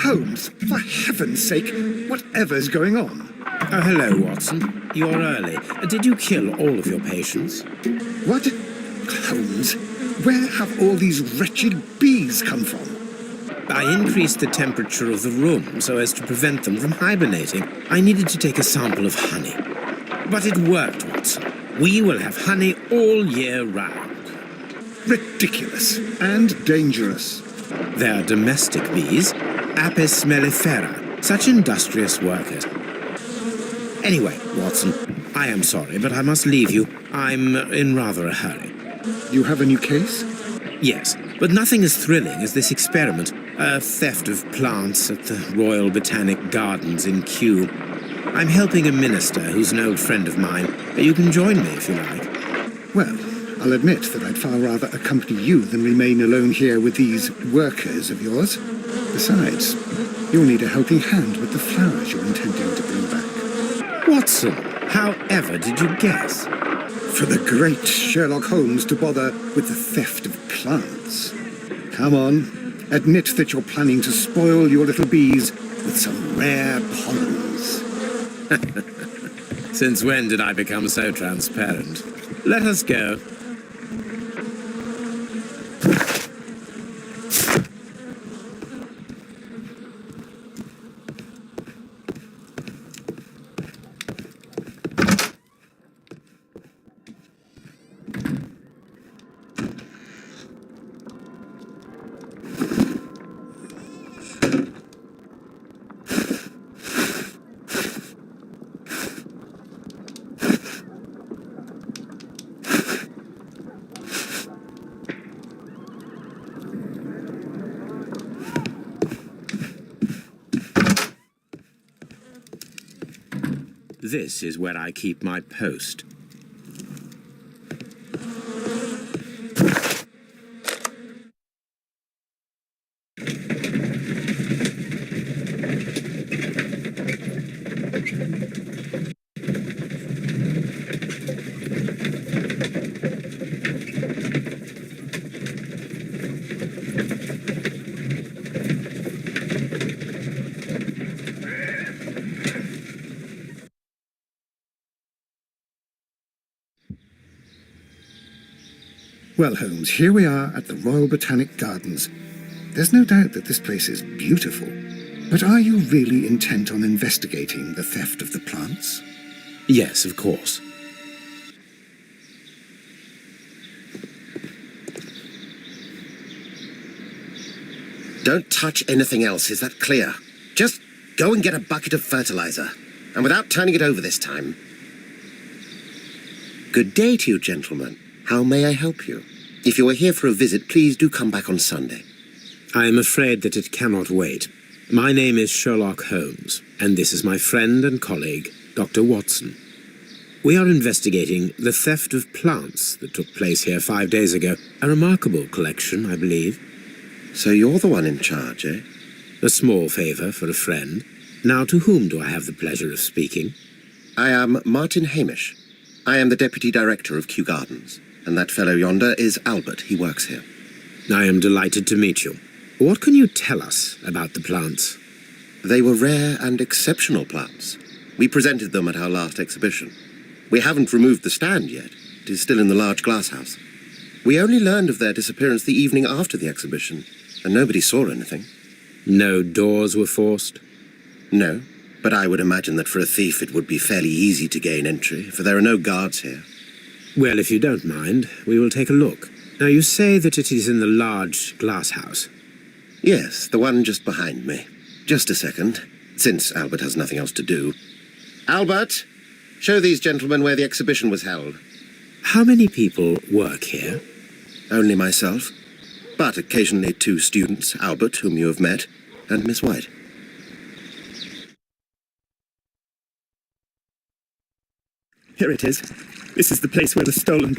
Holmes, for heaven's sake, whatever's going on? Oh, hello, Watson. You're early. Did you kill all of your patients? What? Holmes, where have all these wretched bees come from? I increased the temperature of the room so as to prevent them from hibernating. I needed to take a sample of honey. But it worked, Watson. We will have honey all year round. Ridiculous and dangerous. They're domestic bees, Apis mellifera, such industrious workers. Anyway, Watson, I am sorry, but I must leave you. I'm in rather a hurry. You have a new case? Yes, but nothing as thrilling as this experiment. A theft of plants at the Royal Botanic Gardens in Kew. I'm helping a minister who's an old friend of mine. You can join me if you like. Well, I'll admit that I'd far rather accompany you than remain alone here with these workers of yours. Besides, you'll need a helping hand with the flowers you're intending to bring back. Watson, however did you guess? For the great Sherlock Holmes to bother with the theft of plants. Come on, admit that you're planning to spoil your little bees with some rare pollens. Since when did I become so transparent? Let us go. This is where I keep my post. Well, Holmes, here we are at the Royal Botanic Gardens. There's no doubt that this place is beautiful. But are you really intent on investigating the theft of the plants? Yes, of course. Don't touch anything else, is that clear? Just go and get a bucket of fertilizer. And without turning it over this time. Good day to you, gentlemen. How may I help you? If you are here for a visit, please do come back on Sunday. I am afraid that it cannot wait. My name is Sherlock Holmes, and this is my friend and colleague, Dr. Watson. We are investigating the theft of plants that took place here 5 days ago. A remarkable collection, I believe. So you're the one in charge, eh? A small favour for a friend. Now, to whom do I have the pleasure of speaking? I am Martin Hamish. I am the Deputy Director of Kew Gardens. And that fellow yonder is Albert. He works here. I am delighted to meet you. What can you tell us about the plants? They were rare and exceptional plants. We presented them at our last exhibition. We haven't removed the stand yet. It is still in the large glass house. We only learned of their disappearance the evening after the exhibition, and nobody saw anything. No doors were forced? No, but I would imagine that for a thief it would be fairly easy to gain entry, for there are no guards here. Well, if you don't mind, we will take a look. Now, you say that it is in the large glass house. Yes, the one just behind me. Just a second, since Albert has nothing else to do. Albert, show these gentlemen where the exhibition was held. How many people work here? Only myself, but occasionally 2 students, Albert, whom you have met, and Miss White. Here it is. This is the place where the stolen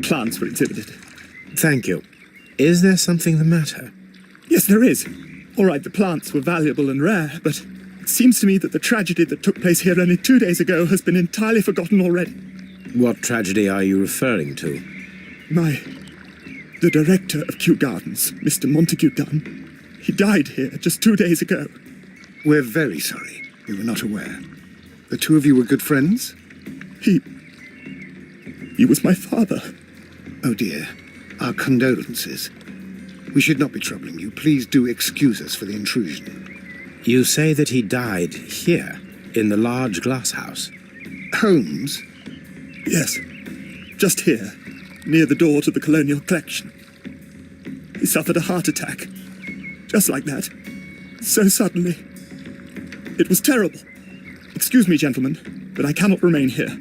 plants were exhibited. Thank you. Is there something the matter? Yes, there is. All right, the plants were valuable and rare, but it seems to me that the tragedy that took place here only 2 days ago has been entirely forgotten already. What tragedy are you referring to? The director of Kew Gardens, Mr. Montague Dunn, he died here just 2 days ago. We're very sorry. We were not aware. The two of you were good friends? He was my father. Oh dear. Our condolences. We should not be troubling you. Please do excuse us for the intrusion. You say that he died here, in the large glass house. Holmes? Yes, just here, near the door to the colonial collection. He suffered a heart attack. Just like that. So suddenly. It was terrible. Excuse me, gentlemen, but I cannot remain here.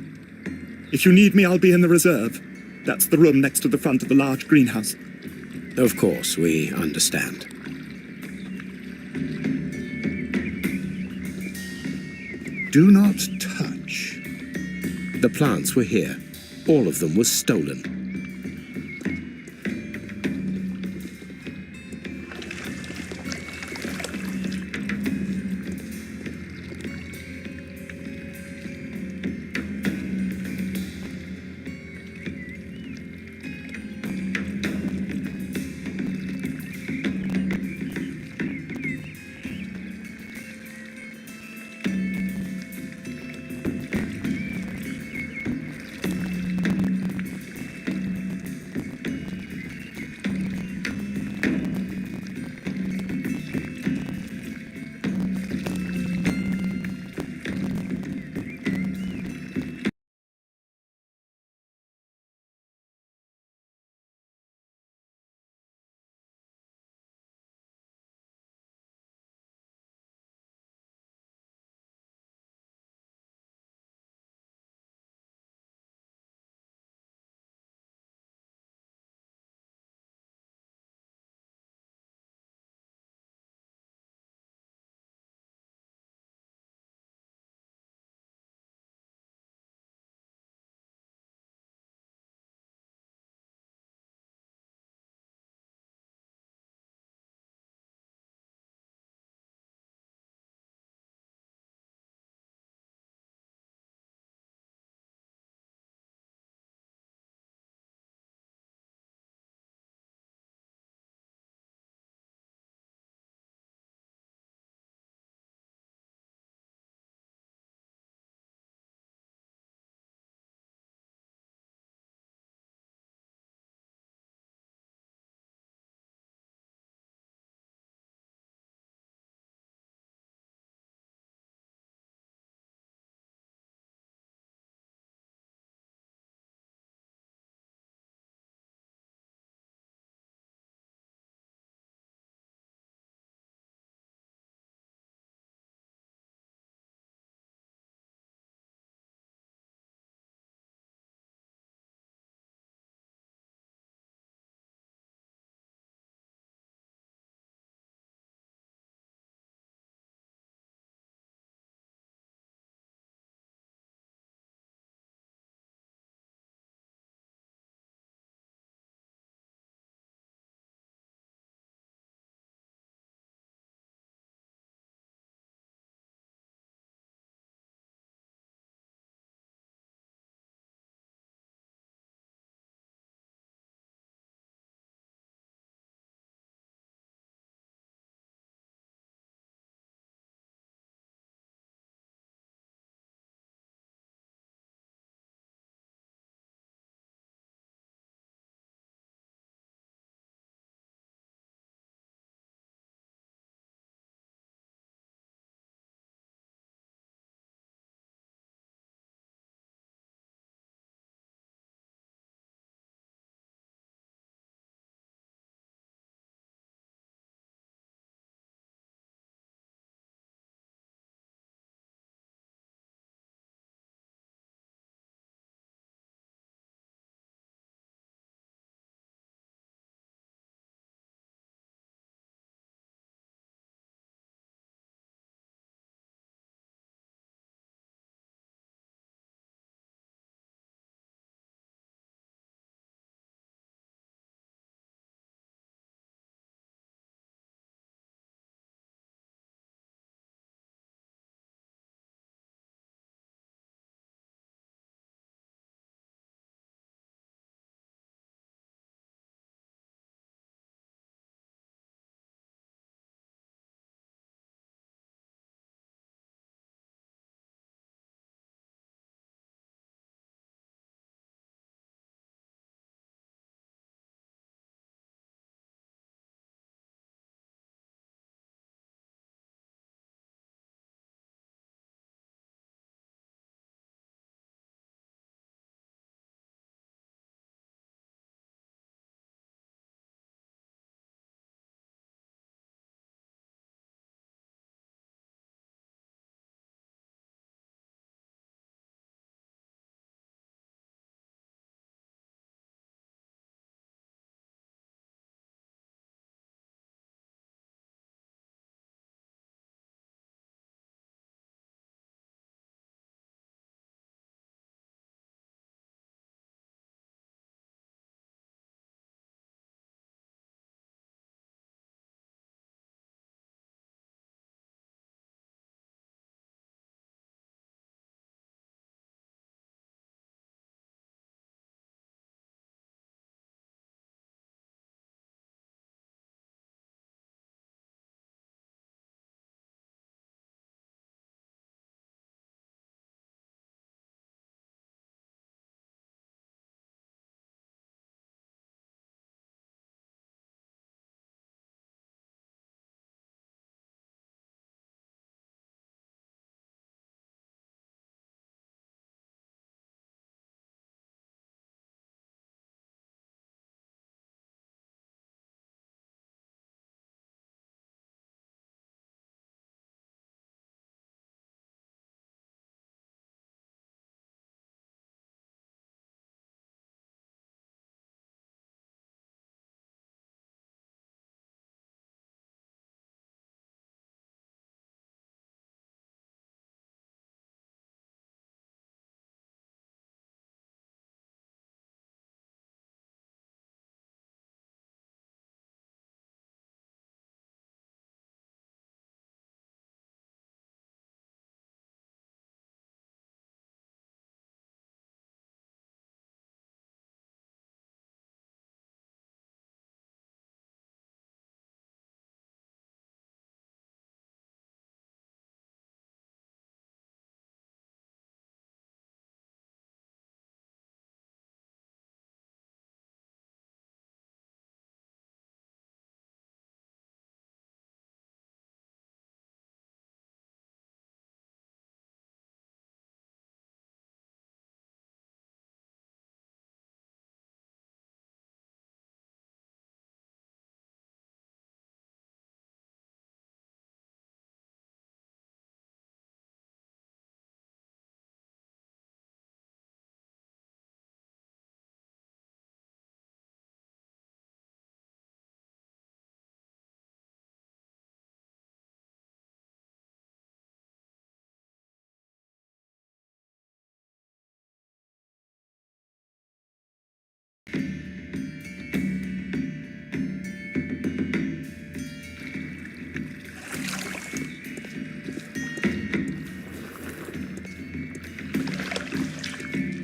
If you need me, I'll be in the reserve. That's the room next to the front of the large greenhouse. Of course, we understand. Do not touch. The plants were here. All of them were stolen.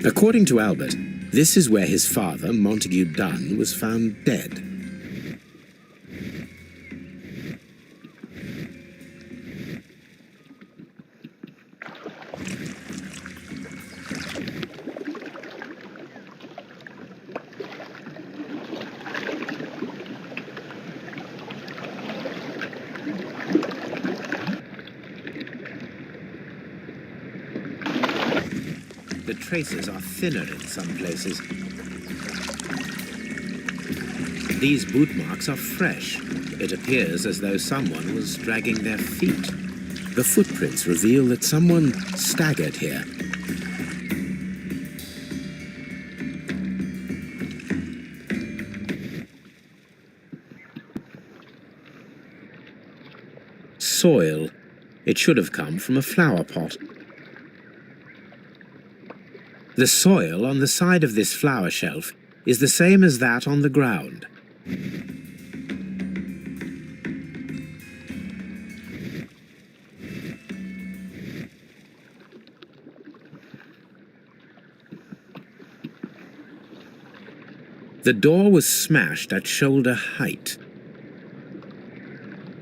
According to Albert, this is where his father, Montague Dunn, was found dead. The traces are thinner in some places. These boot marks are fresh. It appears as though someone was dragging their feet. The footprints reveal that someone staggered here. Soil. It should have come from a flower pot. The soil on the side of this flower shelf is the same as that on the ground. The door was smashed at shoulder height.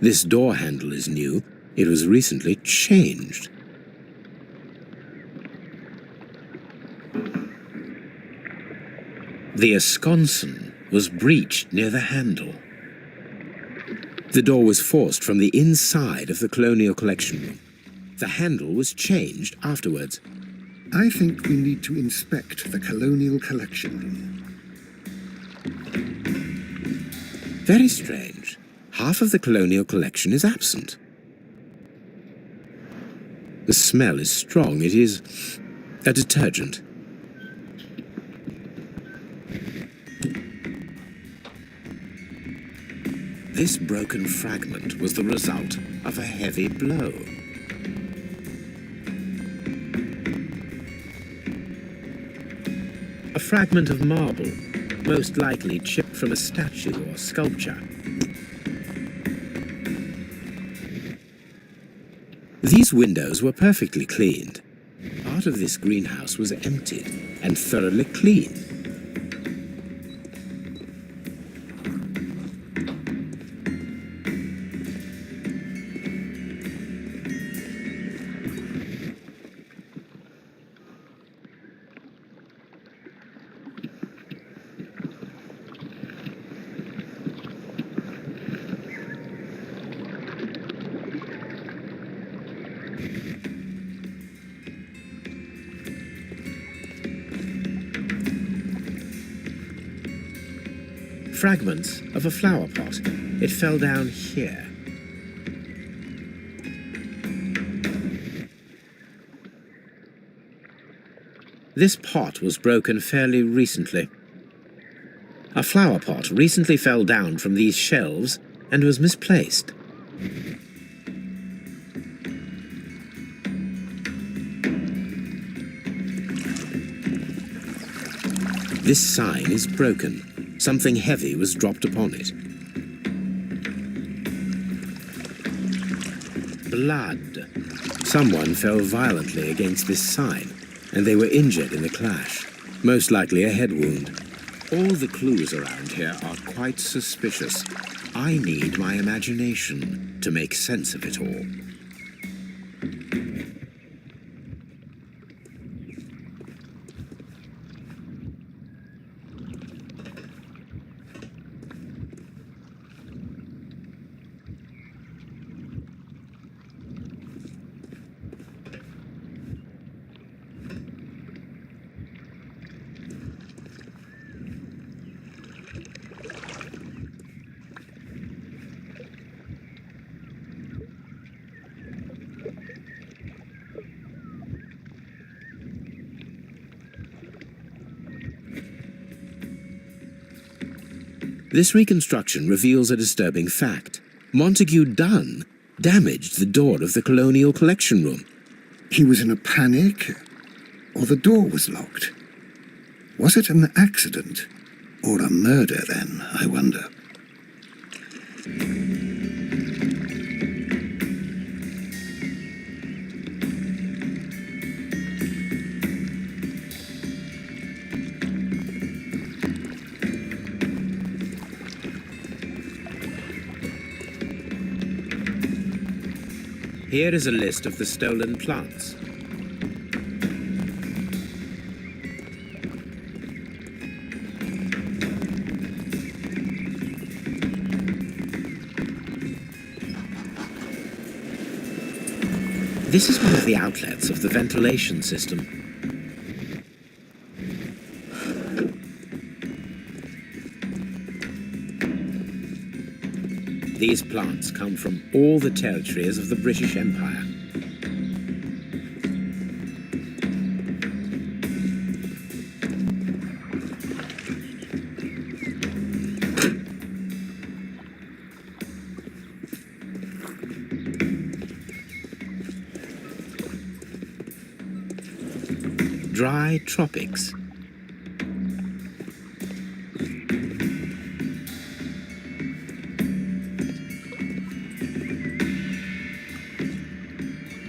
This door handle is new. It was recently changed. The esconson was breached near the handle. The door was forced from the inside of the Colonial Collection room. The handle was changed afterwards. I think we need to inspect the Colonial Collection room. Very strange. Half of the Colonial Collection is absent. The smell is strong. It is a detergent. This broken fragment was the result of a heavy blow. A fragment of marble, most likely chipped from a statue or sculpture. These windows were perfectly cleaned. Part of this greenhouse was emptied and thoroughly cleaned. Fragments of a flower pot. It fell down here. This pot was broken fairly recently. A flower pot recently fell down from these shelves and was misplaced. This sign is broken. Something heavy was dropped upon it. Blood. Someone fell violently against this sign, and they were injured in the clash. Most likely a head wound. All the clues around here are quite suspicious. I need my imagination to make sense of it all. This reconstruction reveals a disturbing fact. Montague Dunn damaged the door of the Colonial Collection room. He was in a panic, or the door was locked. Was it an accident, or a murder then, I wonder? Here is a list of the stolen plants. This is one of the outlets of the ventilation system. These plants come from all the territories of the British Empire. Dry tropics.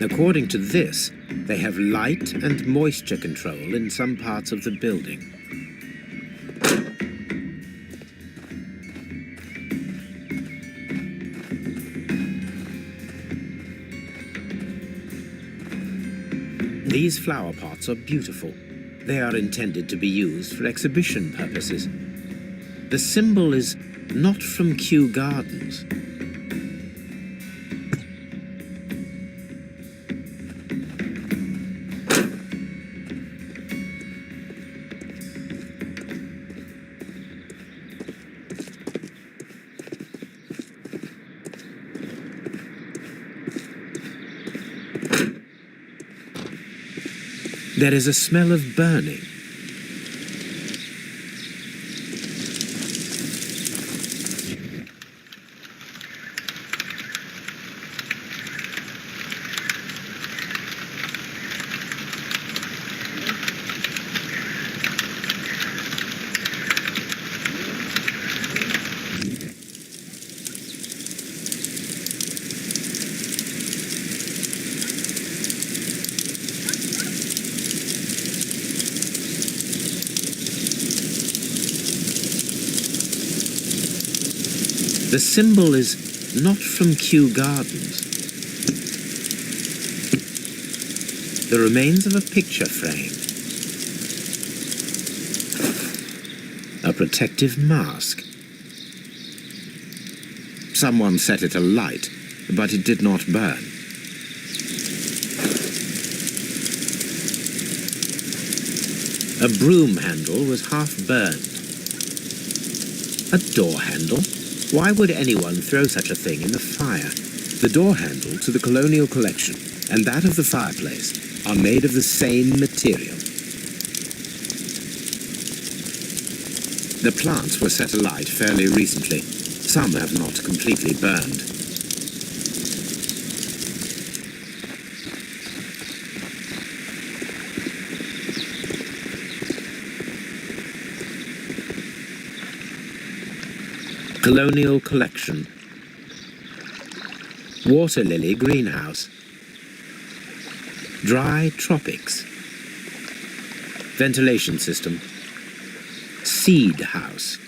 According to this, they have light and moisture control in some parts of the building. These flower pots are beautiful. They are intended to be used for exhibition purposes. The symbol is not from Kew Gardens. There is a smell of burning. The symbol is not from Kew Gardens. The remains of a picture frame. A protective mask. Someone set it alight, but it did not burn. A broom handle was half burned. A door handle? Why would anyone throw such a thing in the fire? The door handle to the colonial collection and that of the fireplace are made of the same material. The plants were set alight fairly recently. Some have not completely burned. Colonial collection. Water lily greenhouse. Dry tropics. Ventilation system. Seed house.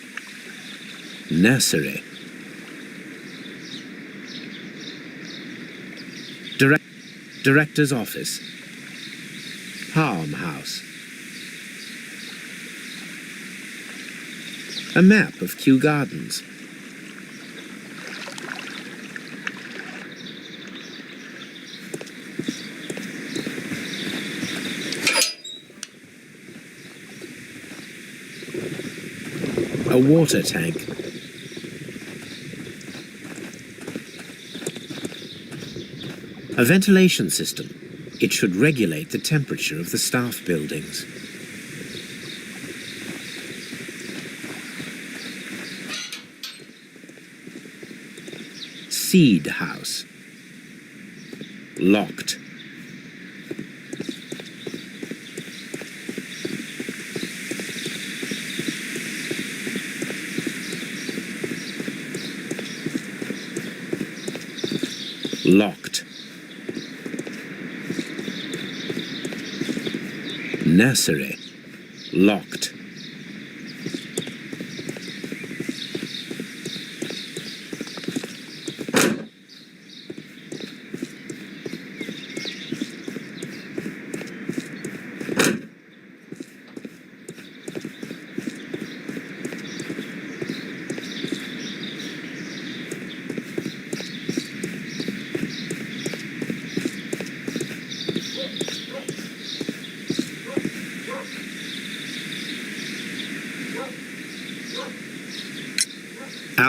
Nursery. Director's office. Palm house. A map of Kew Gardens. A water tank. A ventilation system. It should regulate the temperature of the staff buildings. Seed house. Locked. Locked. Nursery. Locked.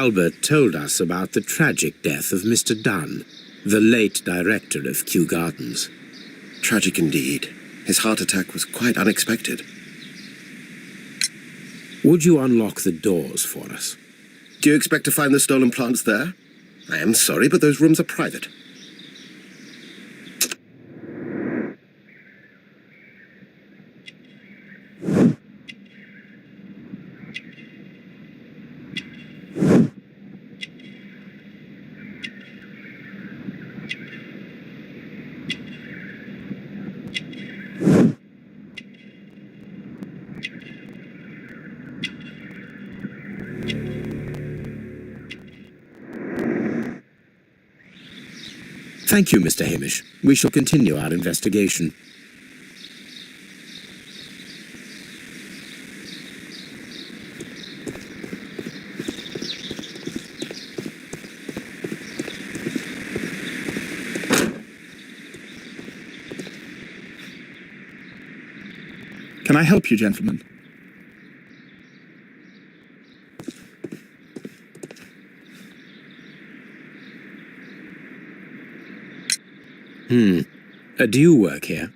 Albert told us about the tragic death of Mr. Dunn, the late director of Kew Gardens. Tragic indeed. His heart attack was quite unexpected. Would you unlock the doors for us? Do you expect to find the stolen plants there? I am sorry, but those rooms are private. Thank you, Mr. Hamish. We shall continue our investigation. Can I help you, gentlemen? Do you work here?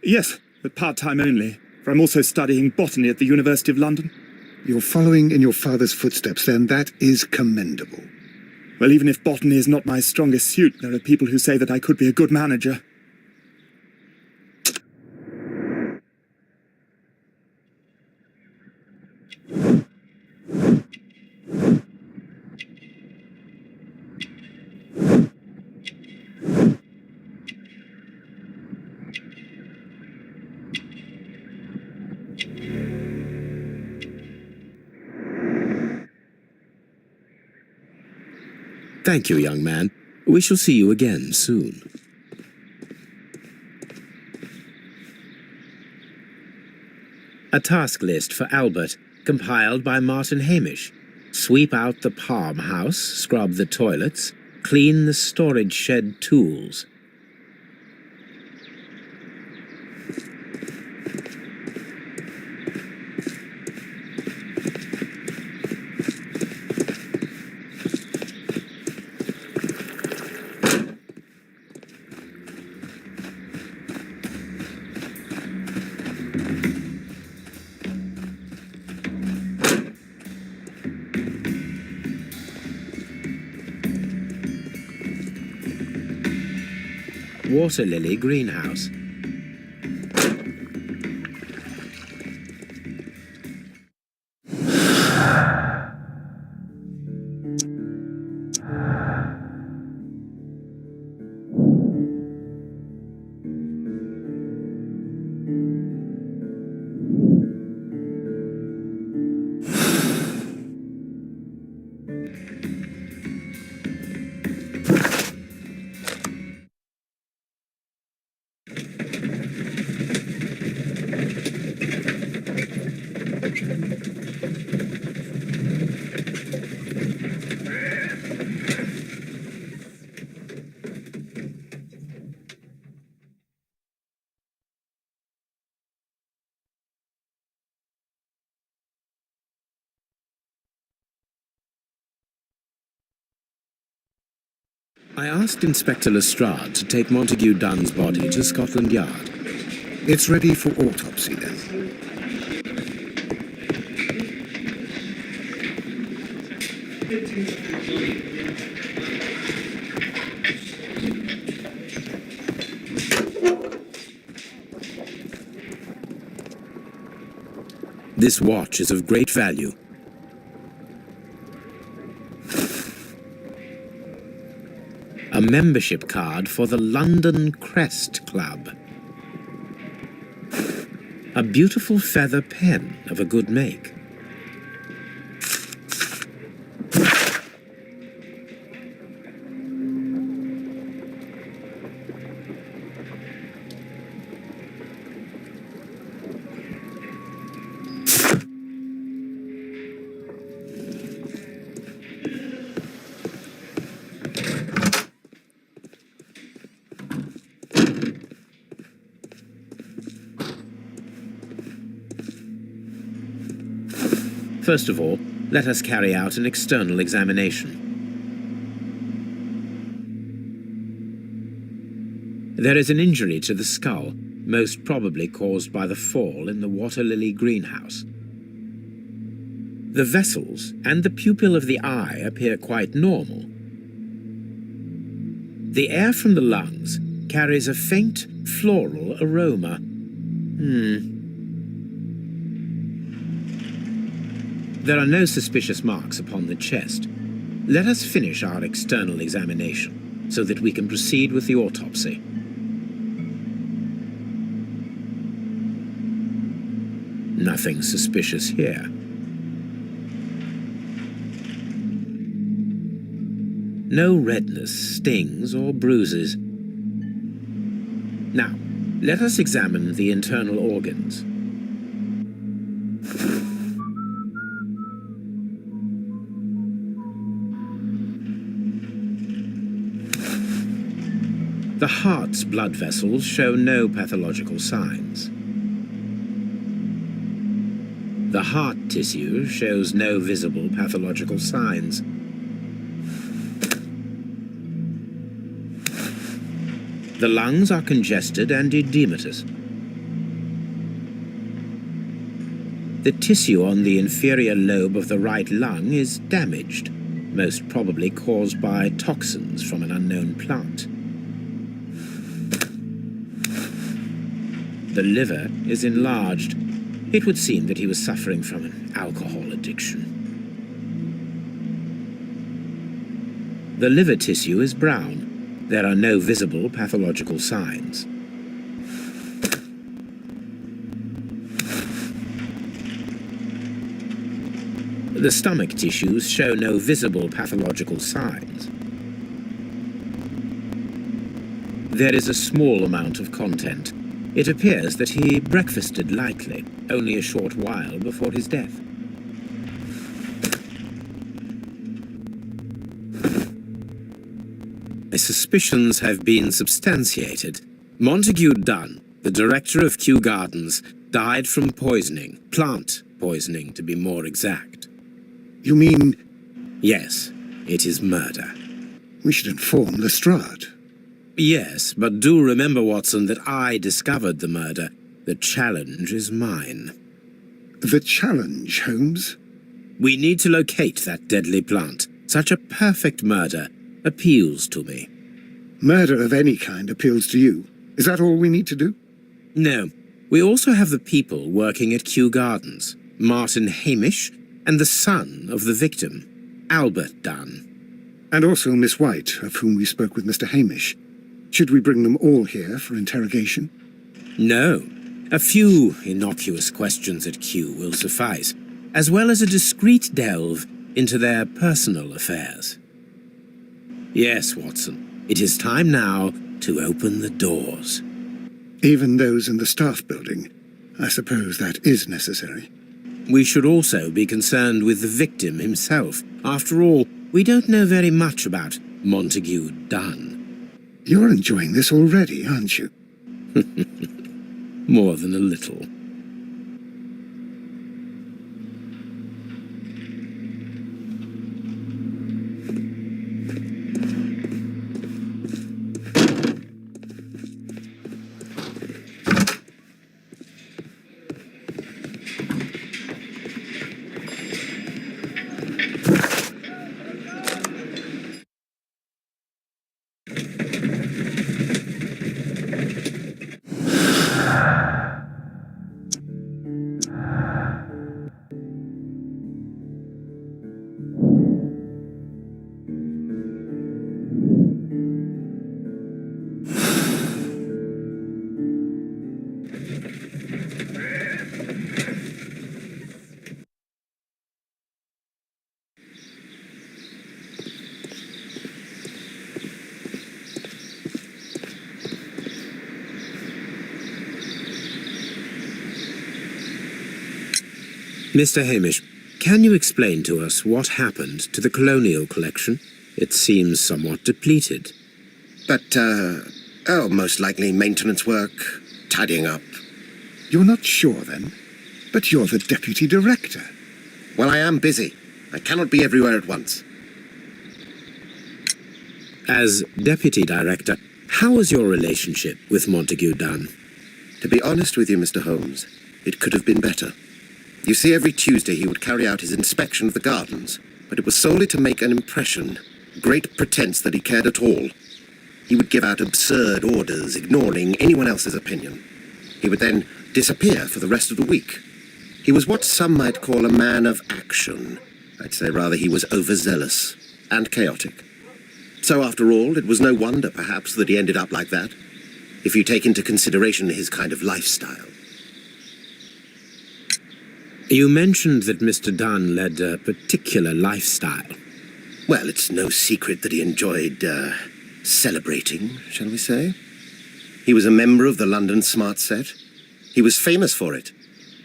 Yes, but part-time only, for I'm also studying botany at the University of London. You're following in your father's footsteps, then. That is commendable. Well, even if botany is not my strongest suit, there are people who say that I could be a good manager. Thank you, young man. We shall see you again soon. A task list for Albert, compiled by Martin Hamish. Sweep out the palm house, scrub the toilets, clean the storage shed tools. Water lily greenhouse. I asked Inspector Lestrade to take Montague Dunn's body to Scotland Yard. It's ready for autopsy, then. This watch is of great value. A membership card for the London Crest Club. A beautiful feather pen of a good make. First of all, Let us carry out an external examination. There is an injury to the skull, most probably caused by the fall in the water lily greenhouse. The vessels and the pupil of the eye appear quite normal. The air from the lungs carries a faint floral aroma. There are no suspicious marks upon the chest. Let us finish our external examination so that we can proceed with the autopsy. Nothing suspicious here. No redness, stings, or bruises. Now, let us examine the internal organs. The heart's blood vessels show no pathological signs. The heart tissue shows no visible pathological signs. The lungs are congested and edematous. The tissue on the inferior lobe of the right lung is damaged, most probably caused by toxins from an unknown plant. The liver is enlarged. It would seem that he was suffering from an alcohol addiction. The liver tissue is brown. There are no visible pathological signs. The stomach tissues show no visible pathological signs. There is a small amount of content. It appears that he breakfasted lightly, only a short while before his death. My suspicions have been substantiated. Montague Dunn, the director of Kew Gardens, died from poisoning, plant poisoning to be more exact. You mean... Yes, it is murder. We should inform Lestrade. Yes, but do remember, Watson, that I discovered the murder. The challenge is mine. The challenge, Holmes? We need to locate that deadly plant. Such a perfect murder appeals to me. Murder of any kind appeals to you. Is that all we need to do? No. We also have the people working at Kew Gardens. Martin Hamish and the son of the victim, Albert Dunn. And also Miss White, of whom we spoke with Mr. Hamish. Should we bring them all here for interrogation? No. A few innocuous questions at Kew will suffice, as well as a discreet delve into their personal affairs. Yes, Watson, it is time now to open the doors. Even those in the staff building. I suppose that is necessary. We should also be concerned with the victim himself. After all, we don't know very much about Montague Dunn. You're enjoying this already, aren't you? More than a little. Mr. Hamish, can you explain to us what happened to the colonial collection? It seems somewhat depleted. But, most likely maintenance work, tidying up. You're not sure, then? But you're the deputy director. Well, I am busy. I cannot be everywhere at once. As Deputy Director, how was your relationship with Montague Dunn? To be honest with you, Mr. Holmes, it could have been better. You see, every Tuesday he would carry out his inspection of the gardens, but it was solely to make an impression, great pretense that he cared at all. He would give out absurd orders, ignoring anyone else's opinion. He would then disappear for the rest of the week. He was what some might call a man of action. I'd say rather he was overzealous and chaotic. So after all, it was no wonder, perhaps, that he ended up like that, if you take into consideration his kind of lifestyle. You mentioned that Mr. Dunn led a particular lifestyle. Well, it's no secret that he enjoyed, celebrating, shall we say? He was a member of the London Smart Set. He was famous for it.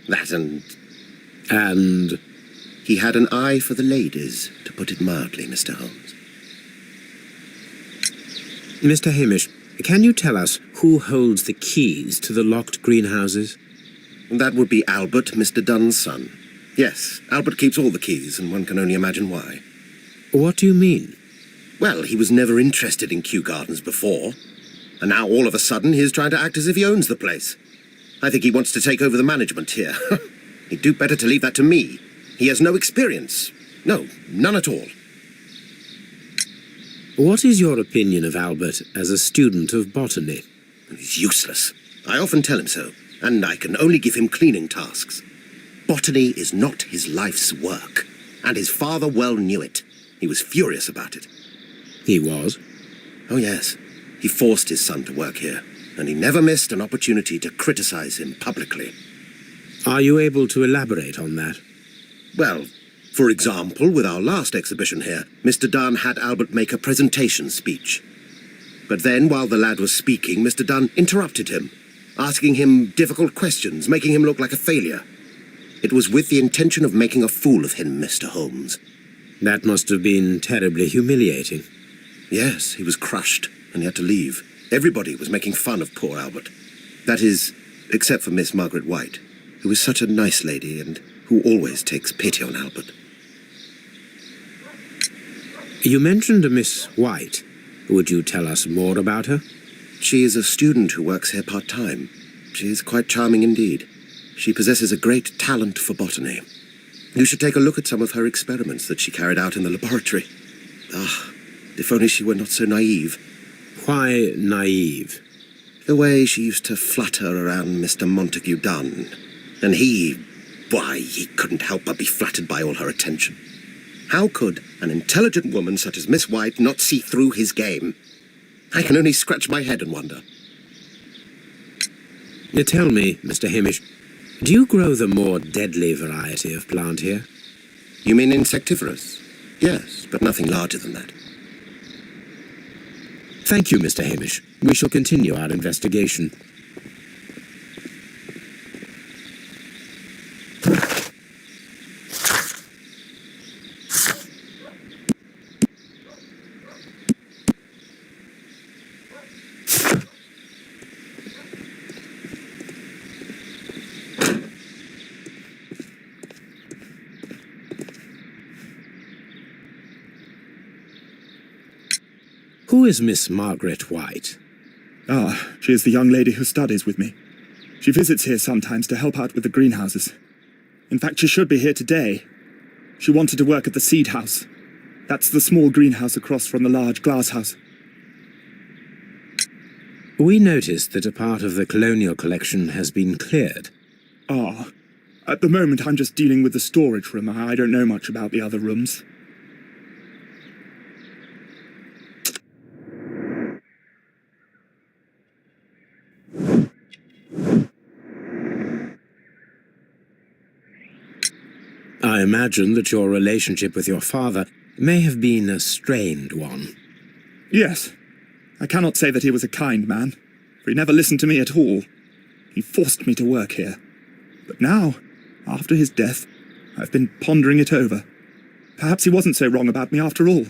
That And he had an eye for the ladies, to put it mildly, Mr. Holmes. Mr. Hamish, can you tell us who holds the keys to the locked greenhouses? That would be Albert, Mr. Dunn's son. Yes, Albert keeps all the keys, and one can only imagine why. What do you mean? Well, he was never interested in Kew Gardens before, and now all of a sudden he's trying to act as if he owns the place. I think he wants to take over the management here. He'd do better to leave that to me. He has no experience. No, none at all. What is your opinion of Albert as a student of botany? He's useless. I often tell him so, and I can only give him cleaning tasks. Botany is not his life's work, and his father well knew it. He was furious about it. He was? Oh, yes. He forced his son to work here, and he never missed an opportunity to criticize him publicly. Are you able to elaborate on that? Well, for example, with our last exhibition here, Mr. Dunn had Albert make a presentation speech. But then, while the lad was speaking, Mr. Dunn interrupted him, asking him difficult questions, making him look like a failure. It was with the intention of making a fool of him, Mr. Holmes. That must have been terribly humiliating. Yes, he was crushed, and he had to leave. Everybody was making fun of poor Albert. That is, except for Miss Margaret White, who is such a nice lady and who always takes pity on Albert. You mentioned a Miss White. Would you tell us more about her? She is a student who works here part-time. She is quite charming indeed. She possesses a great talent for botany. You should take a look at some of her experiments that she carried out in the laboratory. Ah, if only she were not so naive. Why naive? The way she used to flutter around Mr. Montague Dunn. And he couldn't help but be flattered by all her attention. How could an intelligent woman such as Miss White not see through his game? I can only scratch my head and wonder. Now tell me, Mr. Hamish, do you grow the more deadly variety of plant here? You mean insectivorous? Yes, but nothing larger than that. Thank you, Mr. Hamish. We shall continue our investigation. Who is Miss Margaret White? Ah, she is the young lady who studies with me. She visits here sometimes to help out with the greenhouses. In fact, she should be here today. She wanted to work at the seed house. That's the small greenhouse across from the large glass house. We noticed that a part of the colonial collection has been cleared. Ah, at the moment I'm just dealing with the storage room. I don't know much about the other rooms. I imagine that your relationship with your father may have been a strained one. Yes. I cannot say that he was a kind man, for he never listened to me at all. He forced me to work here. But now, after his death, I've been pondering it over. Perhaps he wasn't so wrong about me after all.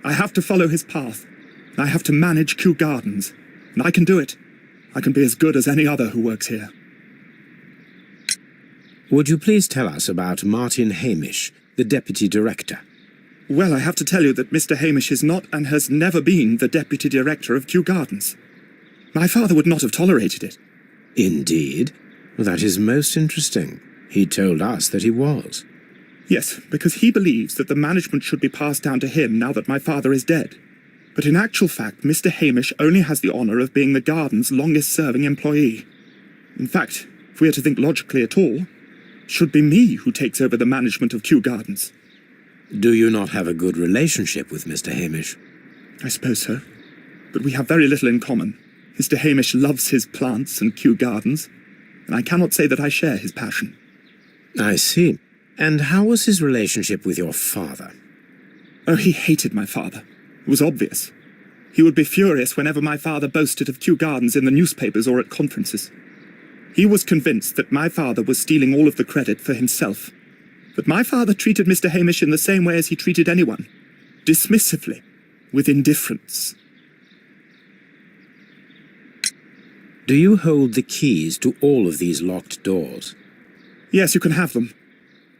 I have to follow his path. I have to manage Kew Gardens. And I can do it. I can be as good as any other who works here. Would you please tell us about Martin Hamish, the deputy director. Well, I have to tell you that Mr. Hamish is not and has never been the deputy director of Kew Gardens. My father would not have tolerated it. Indeed? Well, that is most interesting. He told us that he was. Yes, because he believes that the management should be passed down to him now that my father is dead. But in actual fact, Mr. Hamish only has the honour of being the garden's longest-serving employee. In fact, if we are to think logically at all, it should be me who takes over the management of Kew Gardens. Do you not have a good relationship with Mr. Hamish? I suppose so. But we have very little in common. Mr. Hamish loves his plants and Kew Gardens, and I cannot say that I share his passion. I see. And how was his relationship with your father? Oh, he hated my father. It was obvious. He would be furious whenever my father boasted of Kew Gardens in the newspapers or at conferences. He was convinced that my father was stealing all of the credit for himself. But my father treated Mr. Hamish in the same way as he treated anyone. Dismissively, with indifference. Do you hold the keys to all of these locked doors? Yes, you can have them.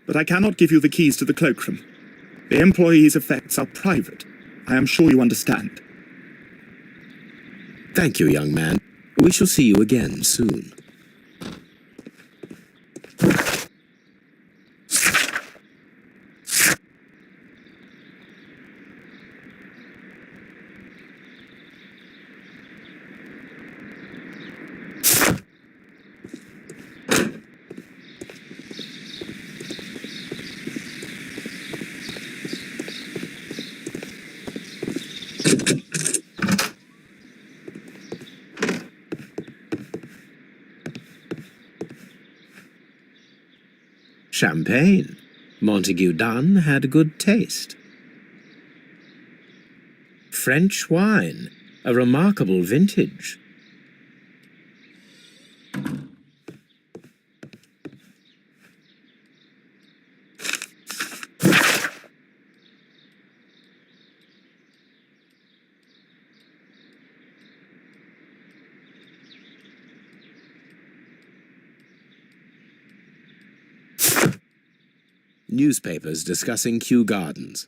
But I cannot give you the keys to the cloakroom. The employees' effects are private. I am sure you understand. Thank you, young man. We shall see you again soon. Champagne. Montague Dunn had good taste. French wine. A remarkable vintage. Newspapers discussing Kew Gardens.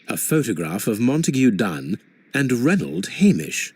A photograph of Montague Dunn and Reynold Hamish.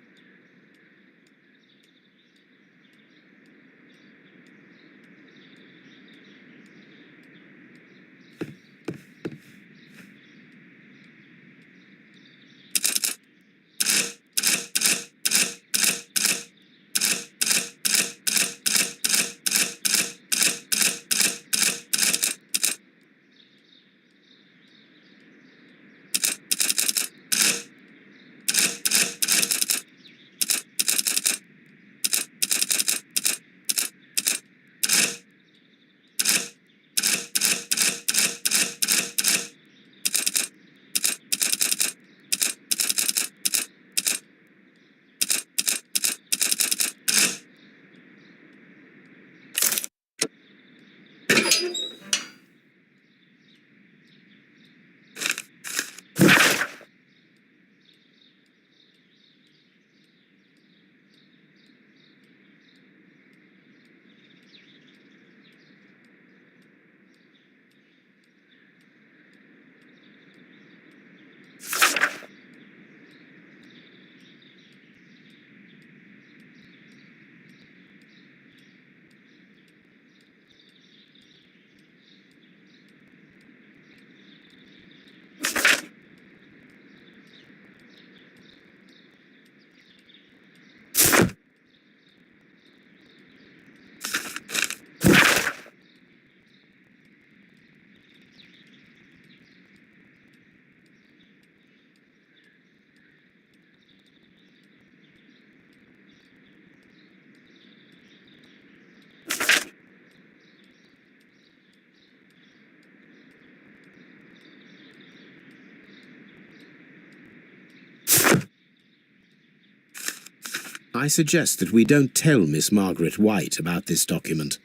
I suggest that we don't tell Miss Margaret White about this document.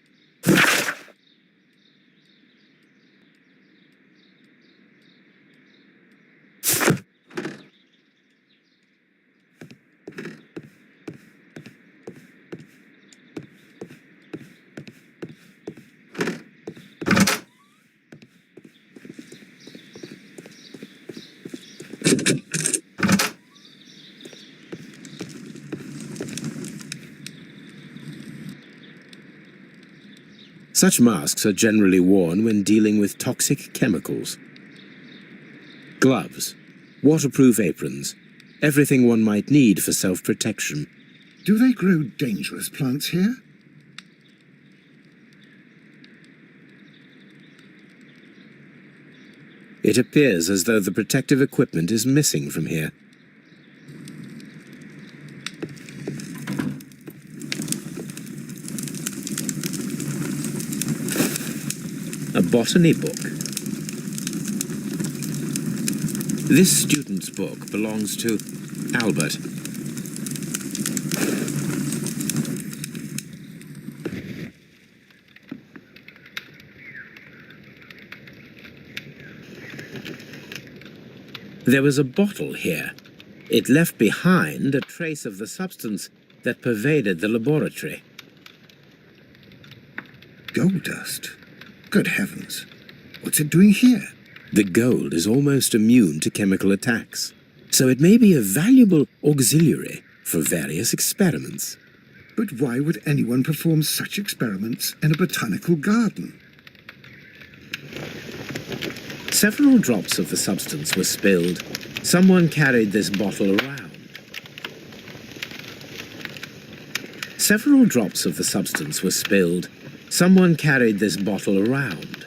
Such masks are generally worn when dealing with toxic chemicals. Gloves, waterproof aprons, everything one might need for self-protection. Do they grow dangerous plants here? It appears as though the protective equipment is missing from here. A botany book. This student's book belongs to Albert. There was a bottle here. It left behind a trace of the substance that pervaded the laboratory. Gold dust? Good heavens. What's it doing here? The gold is almost immune to chemical attacks, so it may be a valuable auxiliary for various experiments. But why would anyone perform such experiments in a botanical garden? Several drops of the substance were spilled. Someone carried this bottle around. Several drops of the substance were spilled. Someone carried this bottle around.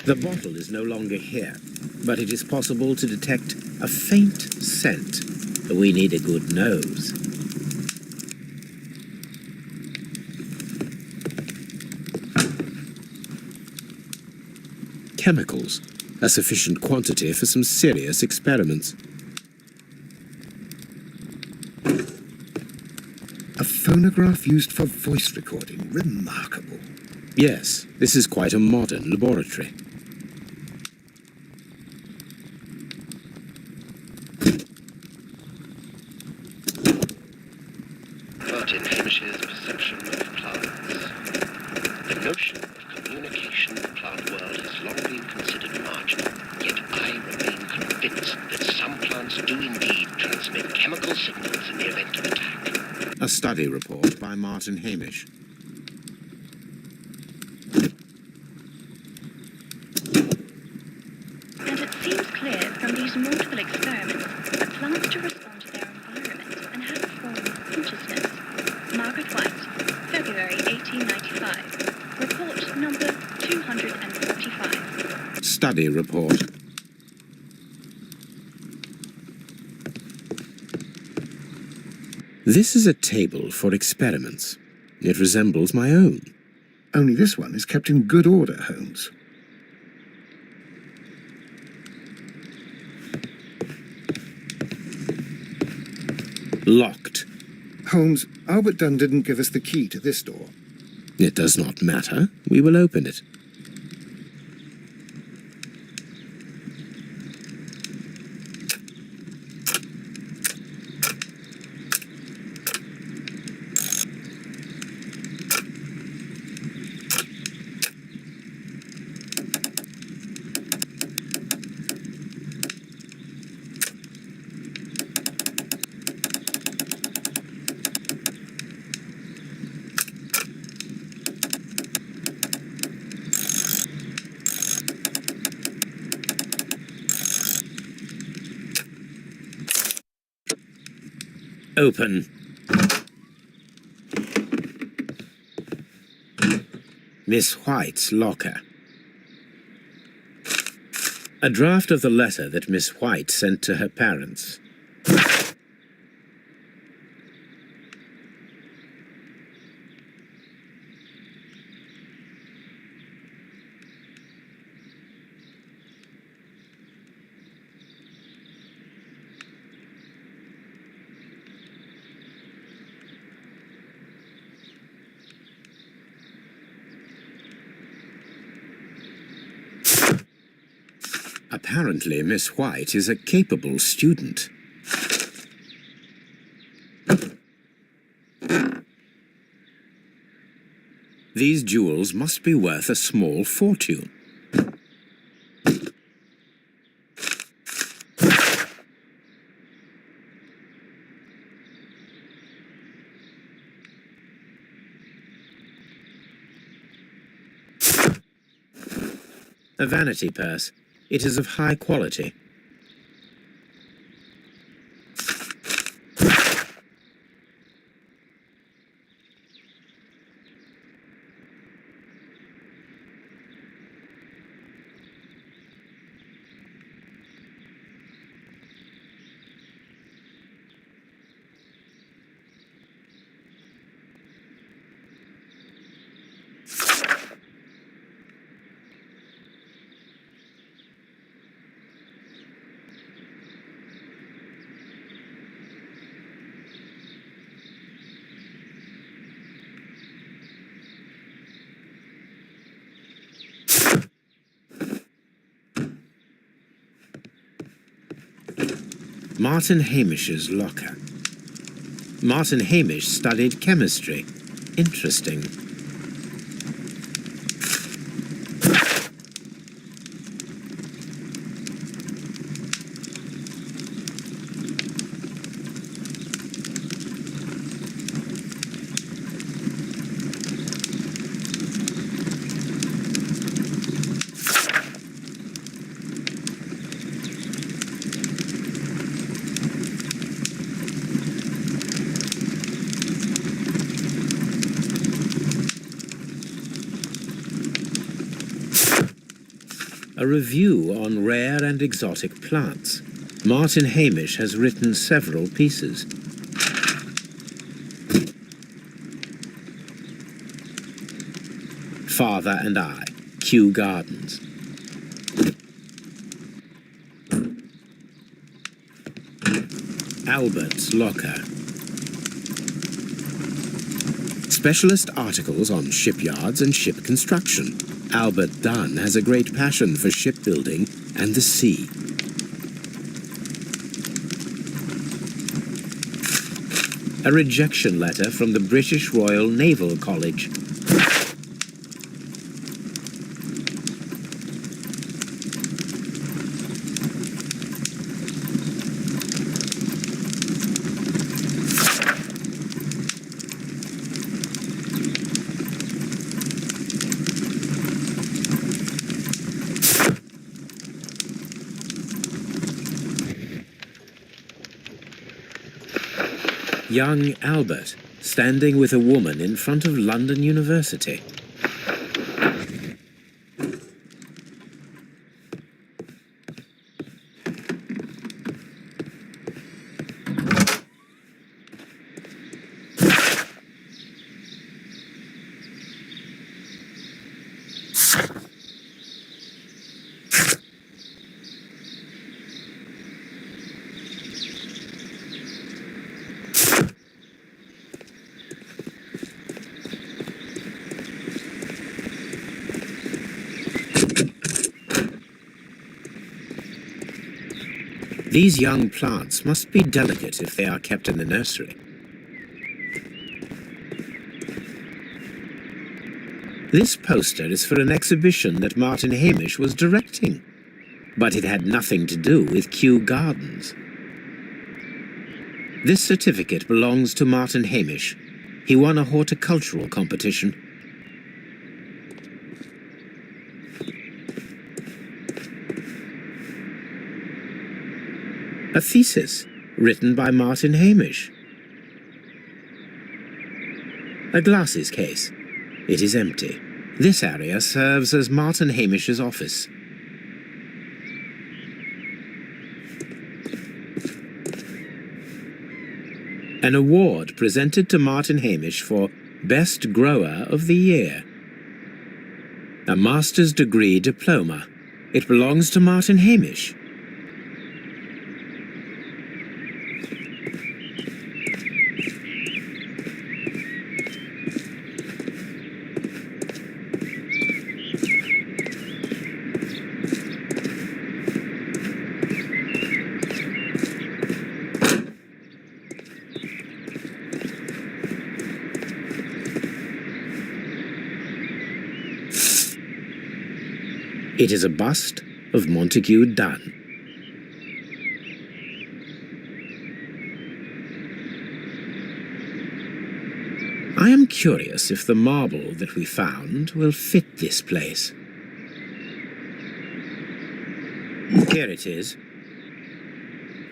The bottle is no longer here, but it is possible to detect a faint scent. We need a good nose. Chemicals, a sufficient quantity for some serious experiments. A phonograph used for voice recording. Remarkable. Yes, this is quite a modern laboratory. Martin Hamish's perception of plants. The notion of communication in the plant world has long been considered marginal, yet I remain convinced that some plants do indeed transmit chemical signals in the event of attack. A study report by Martin Hamish. And it seems clear from these multiple experiments that plants do respond to their environment and have a form of consciousness. Margaret White, February 1895. Report number 245. Study report. This is a table for experiments. It resembles my own. Only this one is kept in good order, Holmes. Locked. Holmes, Albert Dunn didn't give us the key to this door. It does not matter. We will open it. Open. Miss White's locker. A draft of the letter that Miss White sent to her parents. Apparently, Miss White is a capable student. These jewels must be worth a small fortune. A vanity purse. It is of high quality. Martin Hamish's locker. Martin Hamish studied chemistry. Interesting. A review on rare and exotic plants. Martin Hamish has written several pieces. Father and I, Kew Gardens. Albert's locker. Specialist articles on shipyards and ship construction. Albert Dunn has a great passion for shipbuilding and the sea. A rejection letter from the British Royal Naval College. Young Albert, standing with a woman in front of London University. These young plants must be delicate if they are kept in the nursery. This poster is for an exhibition that Martin Hamish was directing, but it had nothing to do with Kew Gardens. This certificate belongs to Martin Hamish. He won a horticultural competition. A thesis written by Martin Hamish. A glasses case. It is empty. This area serves as Martin Hamish's office. An award presented to Martin Hamish for Best Grower of the Year. A master's degree diploma. It belongs to Martin Hamish. It is a bust of Montague Dunn. I am curious if the marble that we found will fit this place. Here it is.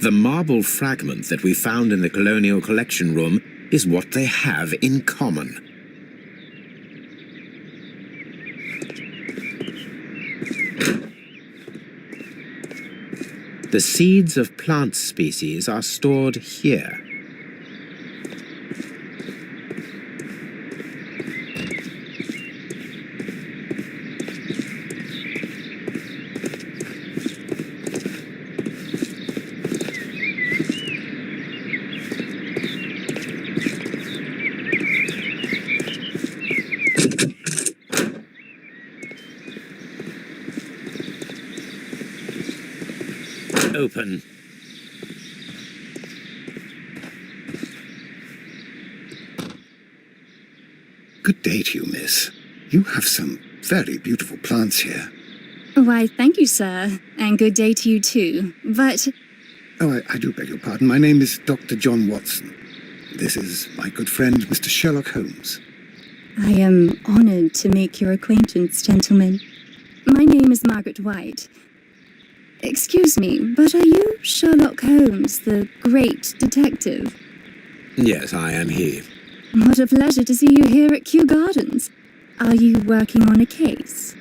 The marble fragment that we found in the Colonial Collection Room is what they have in common. The seeds of plant species are stored here. Open. Good day to you, miss. You have some very beautiful plants here. Why, thank you, sir. And good day to you, too. But... Oh, I do beg your pardon. My name is Dr. John Watson. This is my good friend, Mr. Sherlock Holmes. I am honored to make your acquaintance, gentlemen. My name is Margaret White. Excuse me, but are you Sherlock Holmes, the great detective? Yes, I am he. What a pleasure to see you here at Kew Gardens. Are you working on a case?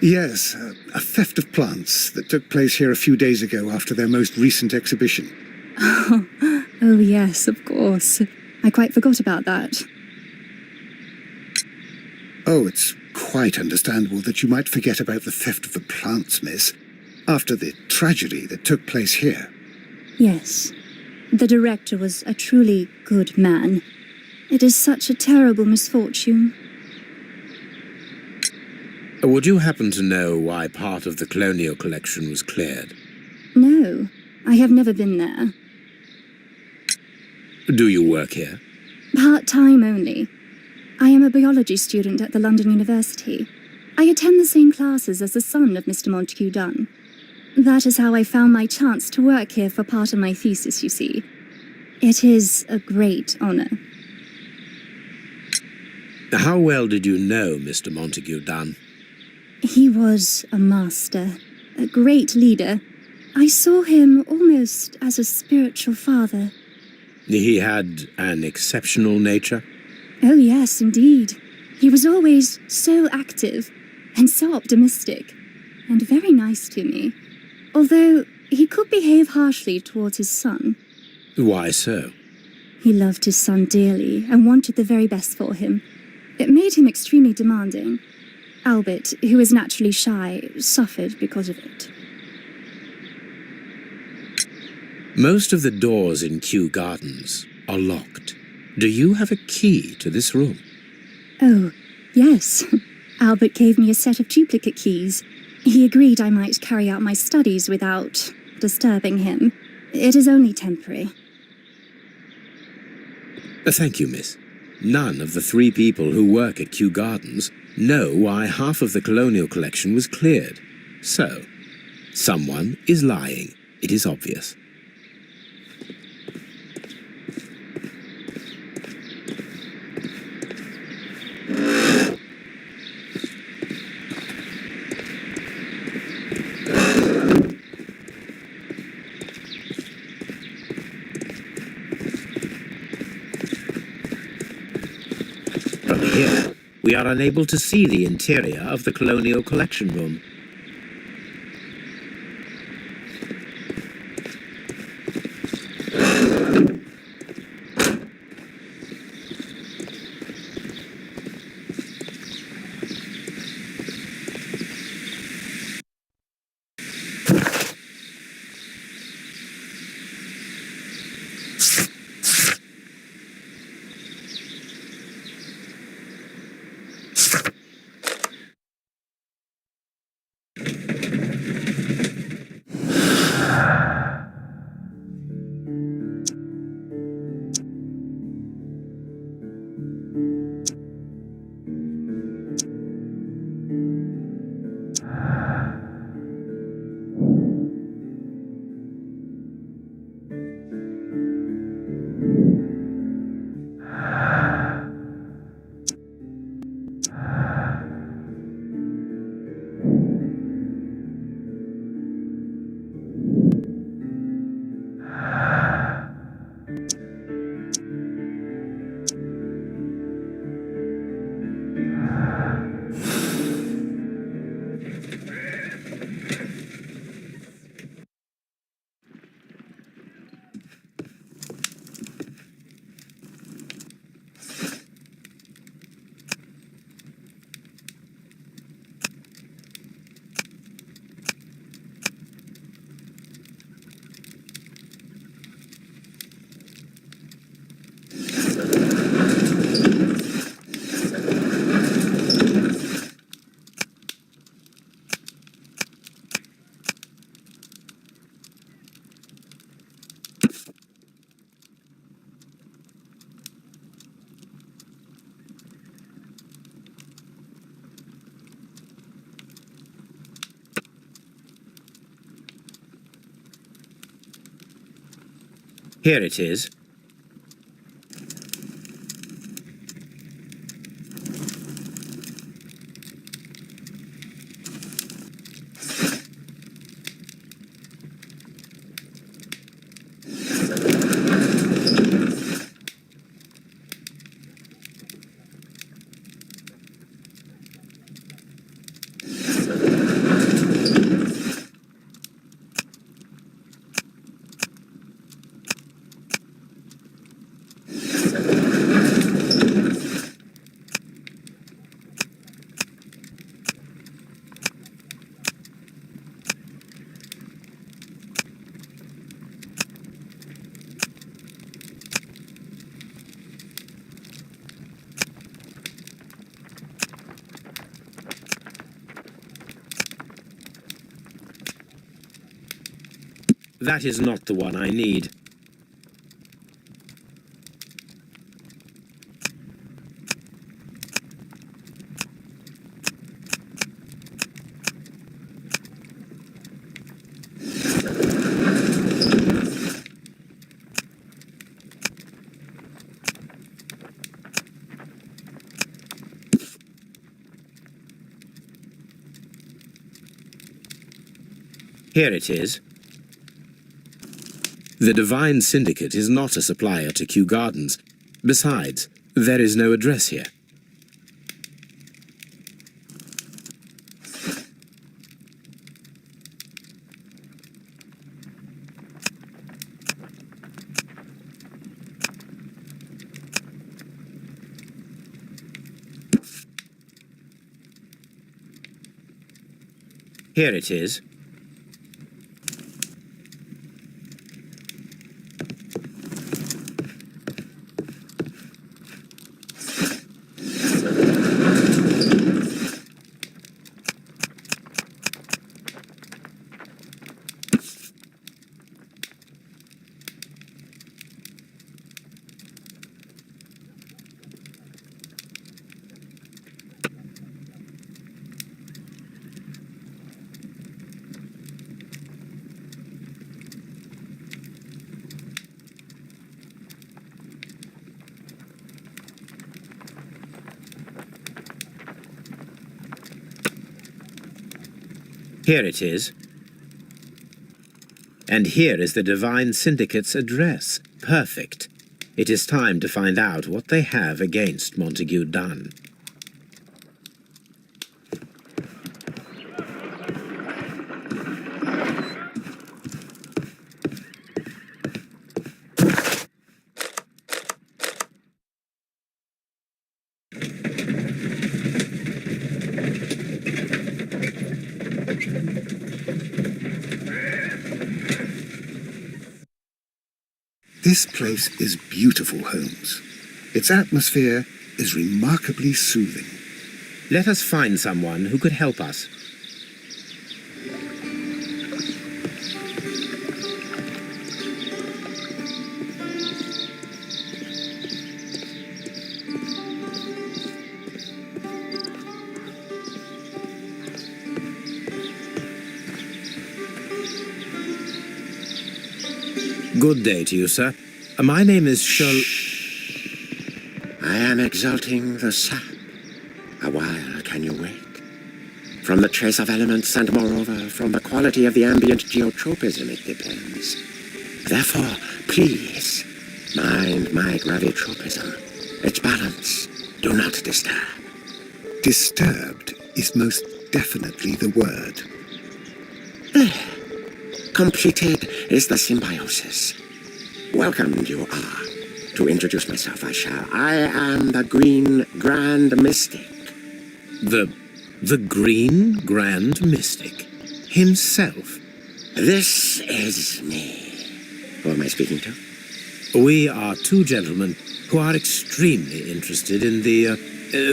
Yes, a theft of plants that took place here a few days ago after their most recent exhibition. Oh, yes, of course. I quite forgot about that. Oh, it's quite understandable that you might forget about the theft of the plants, miss, after the tragedy that took place here. Yes. The director was a truly good man. It is such a terrible misfortune. Would you happen to know why part of the Colonial Collection was cleared? No, I have never been there. Do you work here? Part-time only. I am a biology student at the London University. I attend the same classes as the son of Mr. Montague Dunn. That is how I found my chance to work here for part of my thesis, you see. It is a great honor. How well did you know Mr. Montague Dunn? He was a master, a great leader. I saw him almost as a spiritual father. He had an exceptional nature? Oh, yes, indeed. He was always so active and so optimistic and very nice to me. Although he could behave harshly towards his son. Why so? He loved his son dearly and wanted the very best for him. It made him extremely demanding. Albert, who is naturally shy, suffered because of it. Most of the doors in Kew Gardens are locked. Do you have a key to this room? Oh, yes. Albert gave me a set of duplicate keys. He agreed I might carry out my studies without disturbing him. It is only temporary. Thank you, miss. None of the 3 people who work at Kew Gardens know why half of the Colonial Collection was cleared. So, someone is lying. It is obvious. From here, we are unable to see the interior of the Colonial Collection Room. Here it is. That is not the one I need. Here it is. The Divine Syndicate is not a supplier to Kew Gardens. Besides, there is no address here. Here it is. Here it is. And here is the Divine Syndicate's address. Perfect. It is time to find out what they have against Montague Dunn. This place is beautiful, Holmes. Its atmosphere is remarkably soothing. Let us find someone who could help us. Good day to you, sir. My name is Sherlock. I am exalting the sap. A while can you wait? From the trace of elements and moreover from the quality of the ambient geotropism it depends. Therefore, please, mind my gravitropism. Its balance, do not disturb. Disturbed is most definitely the word. Completed is the symbiosis. Welcomed you are. To introduce myself I shall. I am the Green Grand Mystic. The Green Grand Mystic himself. This is me. Who am I speaking to? We are two gentlemen who are extremely interested in the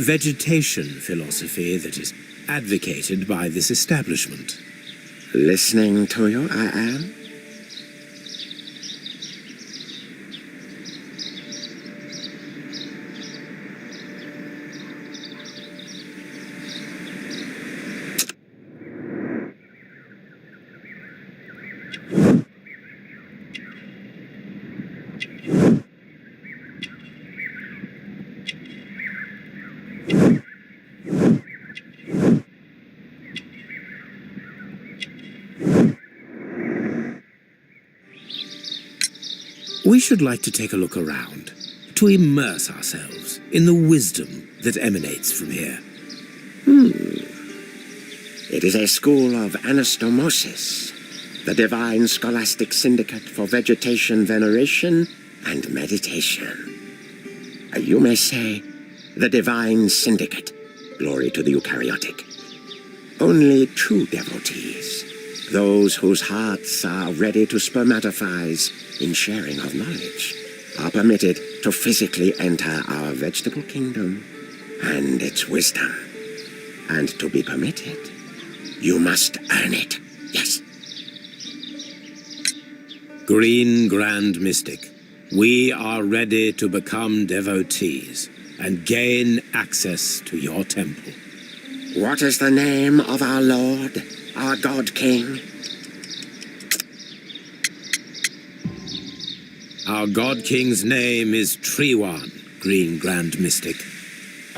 vegetation philosophy that is advocated by this establishment. Listening to you, I am. We should like to take a look around, to immerse ourselves in the wisdom that emanates from here. It is a school of anastomosis, the divine scholastic syndicate for vegetation veneration and meditation. You may say, the divine syndicate, glory to the eukaryotic. Only true devotees, those whose hearts are ready to spermatophize in sharing of knowledge, are permitted to physically enter our vegetable kingdom and its wisdom. And to be permitted, you must earn it, yes. Green Grand Mystic, we are ready to become devotees and gain access to your temple. What is the name of our Lord, our God King? Our God King's name is Trewan, Green Grand Mystic.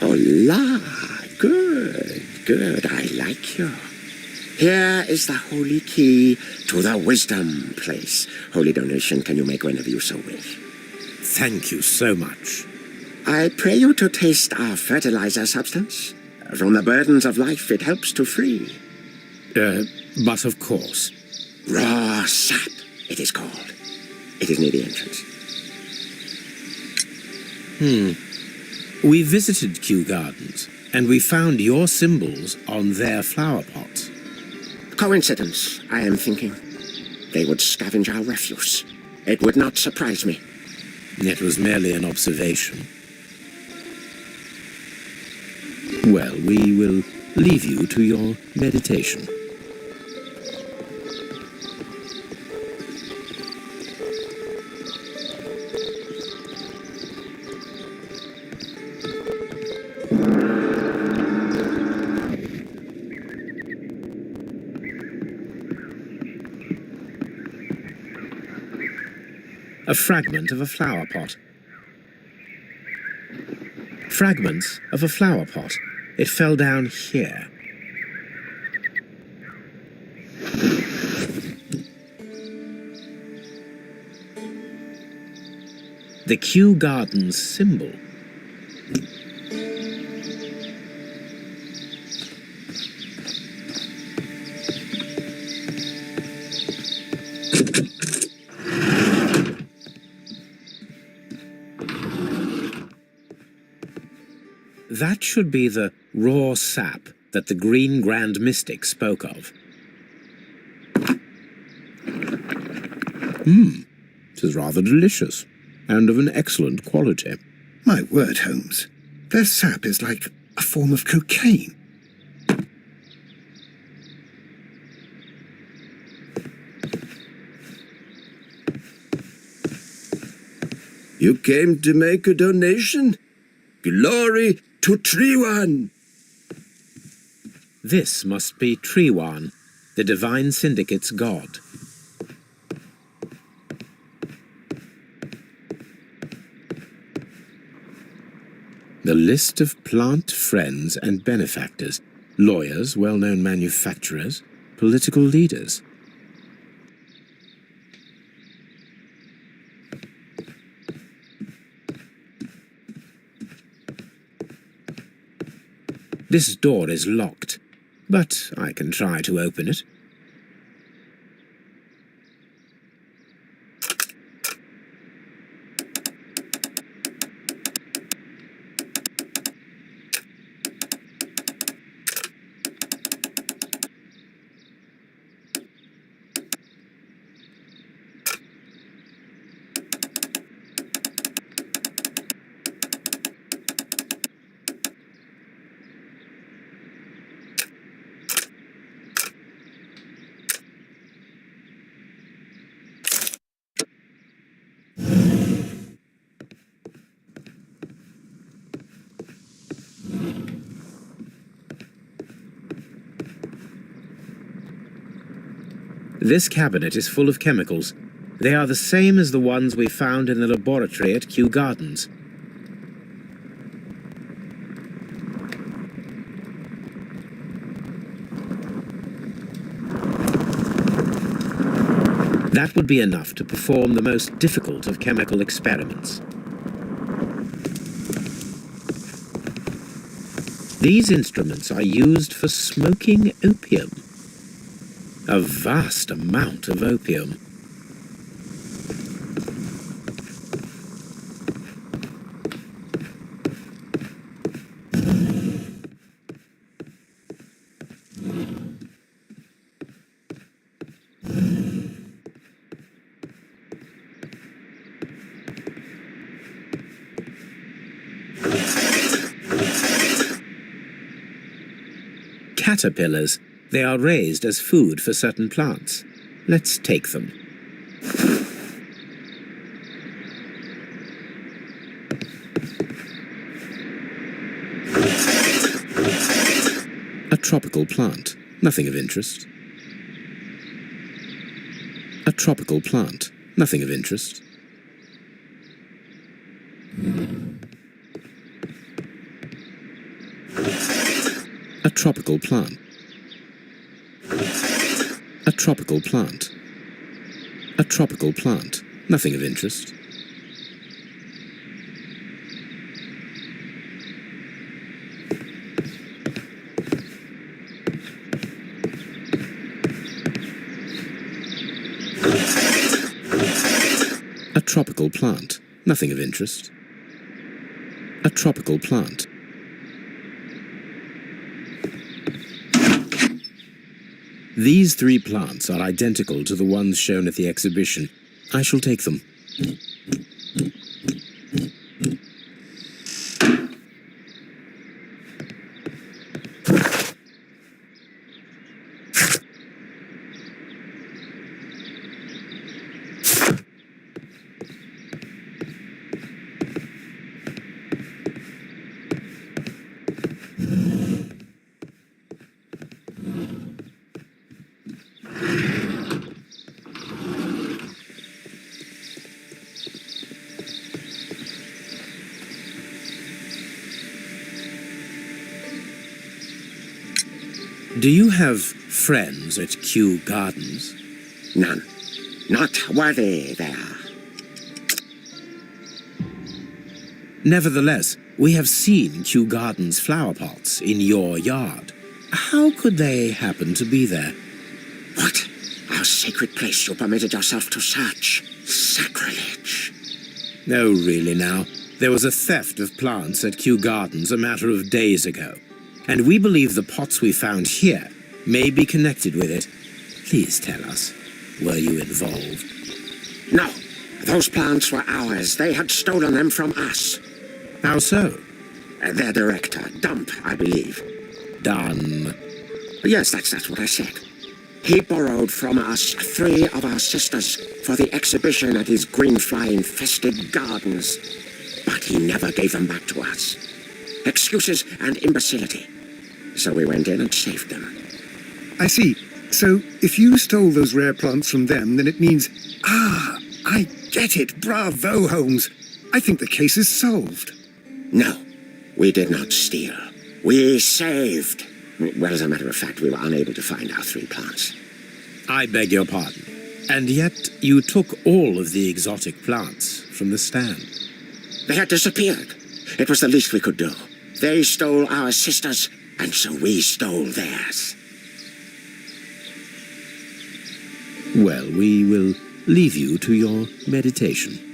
Oh, la, good, I like you. Here is the holy key to the wisdom place. Holy donation can you make whenever you so wish. Thank you so much. I pray you to taste our fertilizer substance. From the burdens of life it helps to free. But of course. Raw sap, it is called. It is near the entrance. We visited Kew Gardens, and we found your symbols on their flower pots. Coincidence, I am thinking. They would scavenge our refuse. It would not surprise me. It was merely an observation. Well, we will leave you to your meditation. A fragment of a flower pot. Fragments of a flower pot. It fell down here. The Kew Gardens symbol. That should be the raw sap that the Green Grand Mystic spoke of. It is rather delicious, and of an excellent quality. My word, Holmes. Their sap is like a form of cocaine. You came to make a donation? Glory to Trewan! This must be Trewan, the Divine Syndicate's god. The list of plant friends and benefactors, lawyers, well-known manufacturers, political leaders. This door is locked, but I can try to open it. This cabinet is full of chemicals. They are the same as the ones we found in the laboratory at Kew Gardens. That would be enough to perform the most difficult of chemical experiments. These instruments are used for smoking opium. A vast amount of opium. Caterpillars. They are raised as food for certain plants. Let's take them. A tropical plant. Nothing of interest. A tropical plant. Nothing of interest. A tropical plant. A tropical plant. A tropical plant. Nothing of interest. A tropical plant. Nothing of interest. A tropical plant. These three plants are identical to the ones shown at the exhibition. I shall take them. Do you have friends at Kew Gardens? None. Not worthy there. Nevertheless, we have seen Kew Gardens flower pots in your yard. How could they happen to be there? What? Our sacred place you permitted yourself to search. Sacrilege. No, really now. There was a theft of plants at Kew Gardens a matter of days ago. And we believe the pots we found here may be connected with it. Please tell us, were you involved? No. Those plants were ours. They had stolen them from us. How so? Their director, Dump, I believe. Done. Yes, that's what I said. He borrowed from us 3 of our sisters for the exhibition at his greenfly-infested gardens. But he never gave them back to us. Excuses and imbecility. So we went in and saved them. I see. So, if you stole those rare plants from them, then it means... Ah, I get it. Bravo, Holmes. I think the case is solved. No, we did not steal. We saved. Well, as a matter of fact, we were unable to find our 3 plants. I beg your pardon. And yet you took all of the exotic plants from the stand. They had disappeared. It was the least we could do. They stole our sisters, and so we stole theirs. Well, we will leave you to your meditation.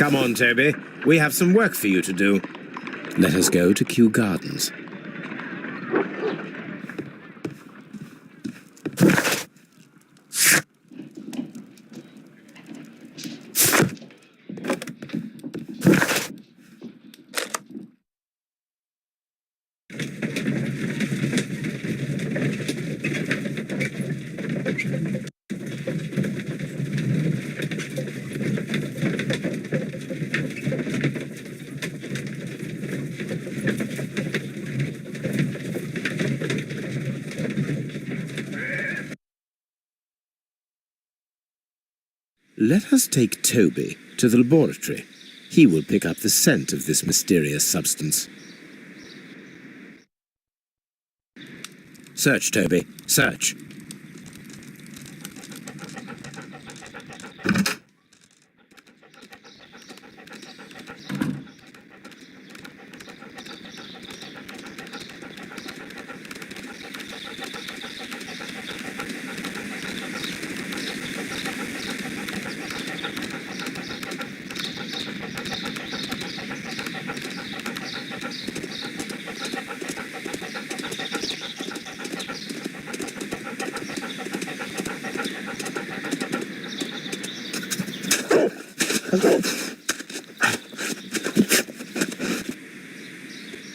Come on, Toby. We have some work for you to do. Let us go to Kew Gardens. Let us take Toby to the laboratory. He will pick up the scent of this mysterious substance. Search, Toby. Search.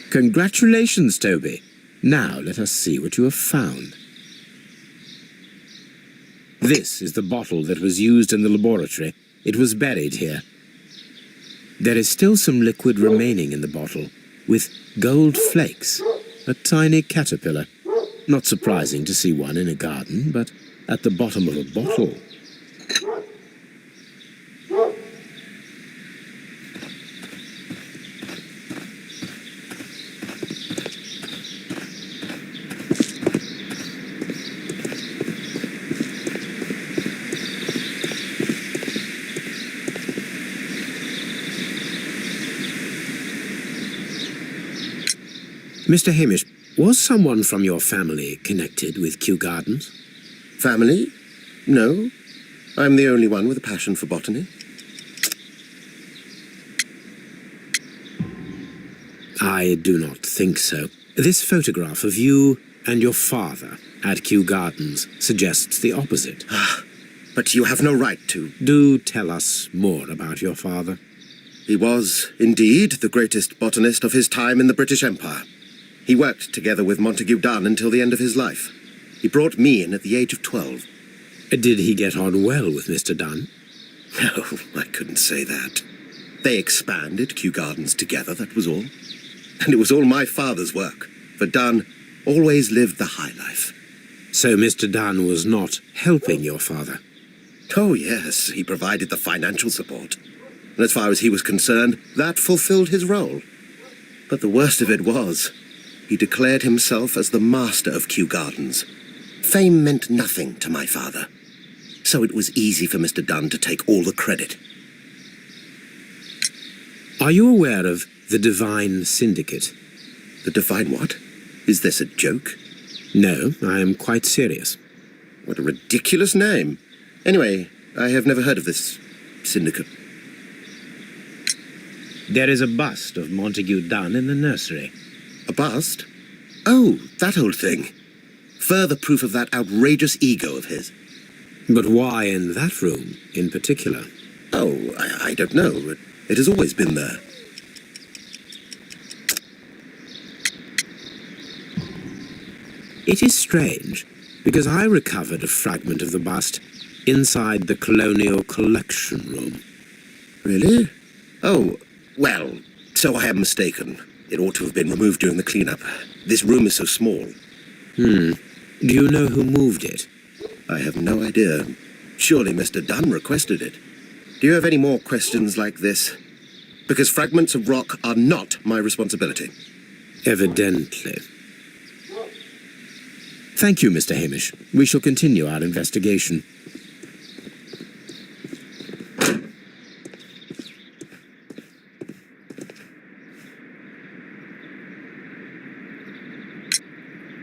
Congratulations, Toby. Now let us see what you have found. This is the bottle that was used in the laboratory. It was buried here. There is still some liquid remaining in the bottle, with gold flakes, a tiny caterpillar. Not surprising to see one in a garden, but at the bottom of a bottle. Mr. Hamish, was someone from your family connected with Kew Gardens? Family? No. I'm the only one with a passion for botany. I do not think so. This photograph of you and your father at Kew Gardens suggests the opposite. But you have no right to. Do tell us more about your father. He was, indeed, the greatest botanist of his time in the British Empire. He worked together with Montague Dunn until the end of his life. He brought me in at the age of 12. Did he get on well with Mr. Dunn? No, I couldn't say that. They expanded Kew Gardens together, that was all. And it was all my father's work, for Dunn always lived the high life. So Mr. Dunn was not helping your father? Oh, yes, he provided the financial support. And as far as he was concerned, that fulfilled his role. But the worst of it was, he declared himself as the master of Kew Gardens. Fame meant nothing to my father, so it was easy for Mr. Dunn to take all the credit. Are you aware of the Divine Syndicate? The Divine what? Is this a joke? No, I am quite serious. What a ridiculous name. Anyway, I have never heard of this syndicate. There is a bust of Montague Dunn in the nursery. A bust? Oh, that old thing. Further proof of that outrageous ego of his. But why in that room in particular? Oh, I don't know. It has always been there. It is strange, because I recovered a fragment of the bust inside the Colonial Collection Room. Really? Oh, well, so I am mistaken. It ought to have been removed during the cleanup. This room is so small. Do you know who moved it? I have no idea. Surely Mr. Dunn requested it. Do you have any more questions like this? Because fragments of rock are not my responsibility. Evidently. Thank you, Mr. Hamish. We shall continue our investigation.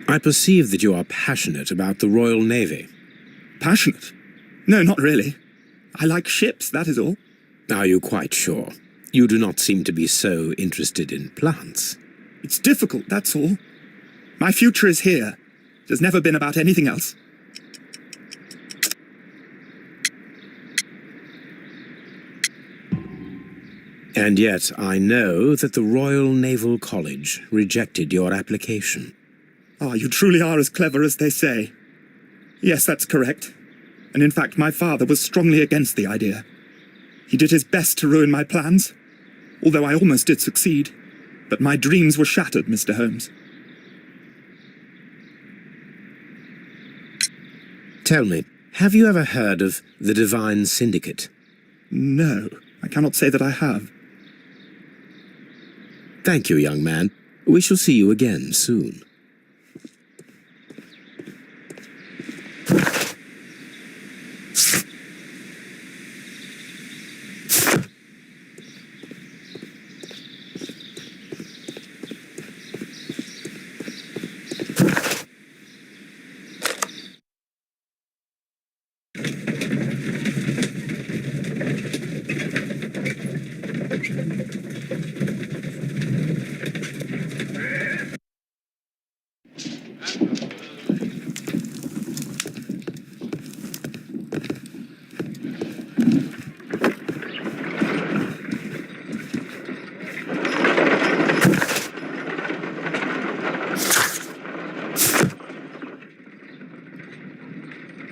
I perceive that you are passionate about the Royal Navy. Passionate? No, not really. I like ships, that is all. Are you quite sure? You do not seem to be so interested in plants. It's difficult, that's all. My future is here. It has never been about anything else. And yet I know that the Royal Naval College rejected your application. Ah, you truly are as clever as they say. Yes, that's correct. And in fact, my father was strongly against the idea. He did his best to ruin my plans, although I almost did succeed. But my dreams were shattered, Mr. Holmes. Tell me, have you ever heard of the Divine Syndicate? No, I cannot say that I have. Thank you, young man. We shall see you again soon.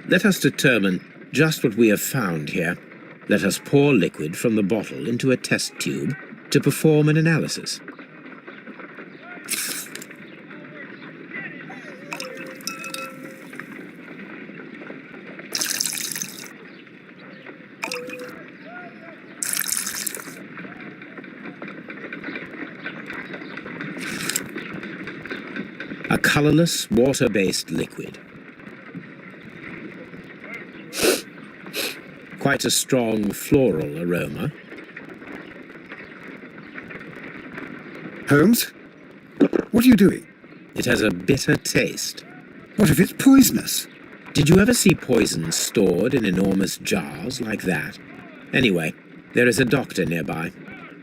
Let us determine just what we have found here. Let us pour liquid from the bottle into a test tube to perform an analysis. A colorless, water-based liquid. Quite a strong floral aroma. Holmes? What are you doing? It has a bitter taste. What if it's poisonous? Did you ever see poison stored in enormous jars like that? Anyway, there is a doctor nearby.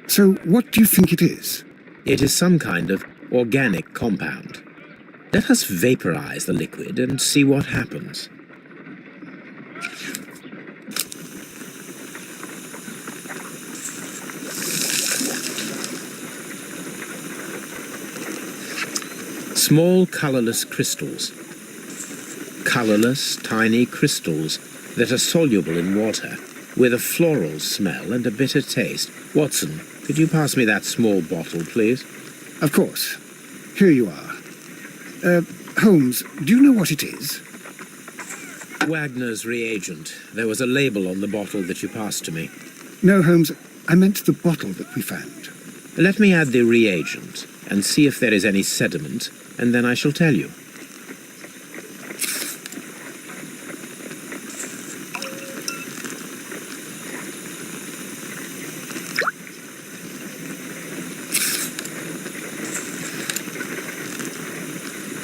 So what do you think it is? It is some kind of organic compound. Let us vaporize the liquid and see what happens. Small colorless crystals. Colorless, tiny crystals that are soluble in water, with a floral smell and a bitter taste. Watson, could you pass me that small bottle, please? Of course. Here you are. Holmes, do you know what it is? Wagner's reagent. There was a label on the bottle that you passed to me. No, Holmes, I meant the bottle that we found. Let me add the reagent and see if there is any sediment, and then I shall tell you.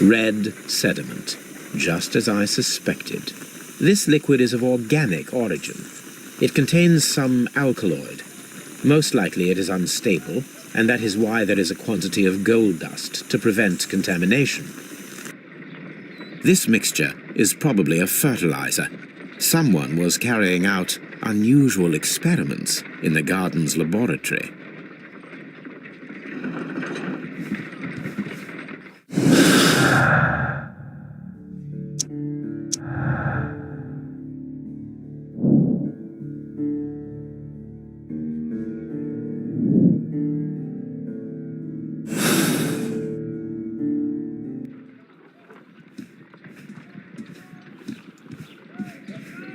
Red sediment, just as I suspected. This liquid is of organic origin. It contains some alkaloid. Most likely it is unstable, and that is why there is a quantity of gold dust to prevent contamination. This mixture is probably a fertilizer. Someone was carrying out unusual experiments in the garden's laboratory.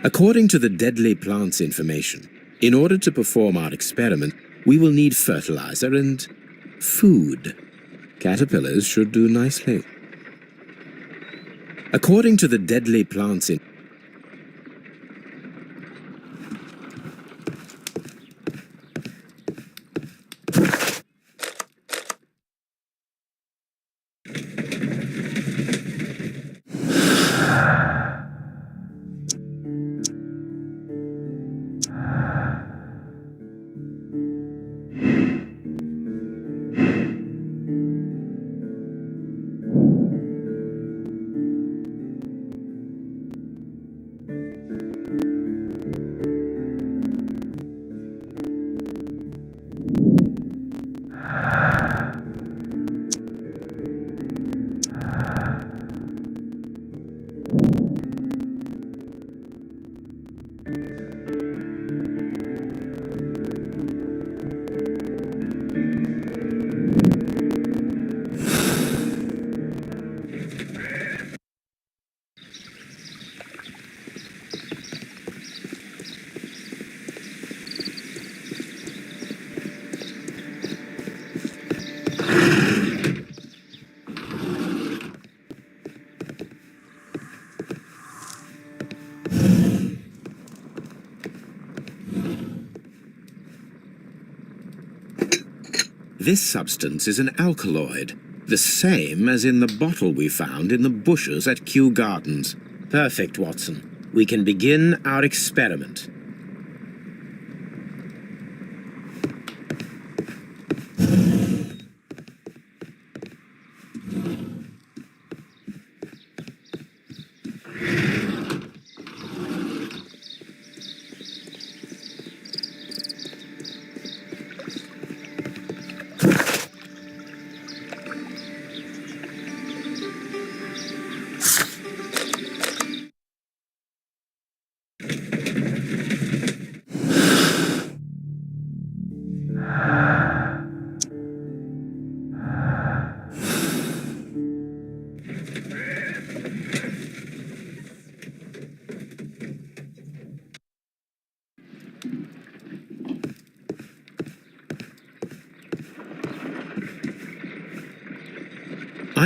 According to the deadly plants information, in order to perform our experiment, we will need fertilizer and food. Caterpillars should do nicely. According to the deadly plants in This substance is an alkaloid, the same as in the bottle we found in the bushes at Kew Gardens. Perfect, Watson. We can begin our experiment.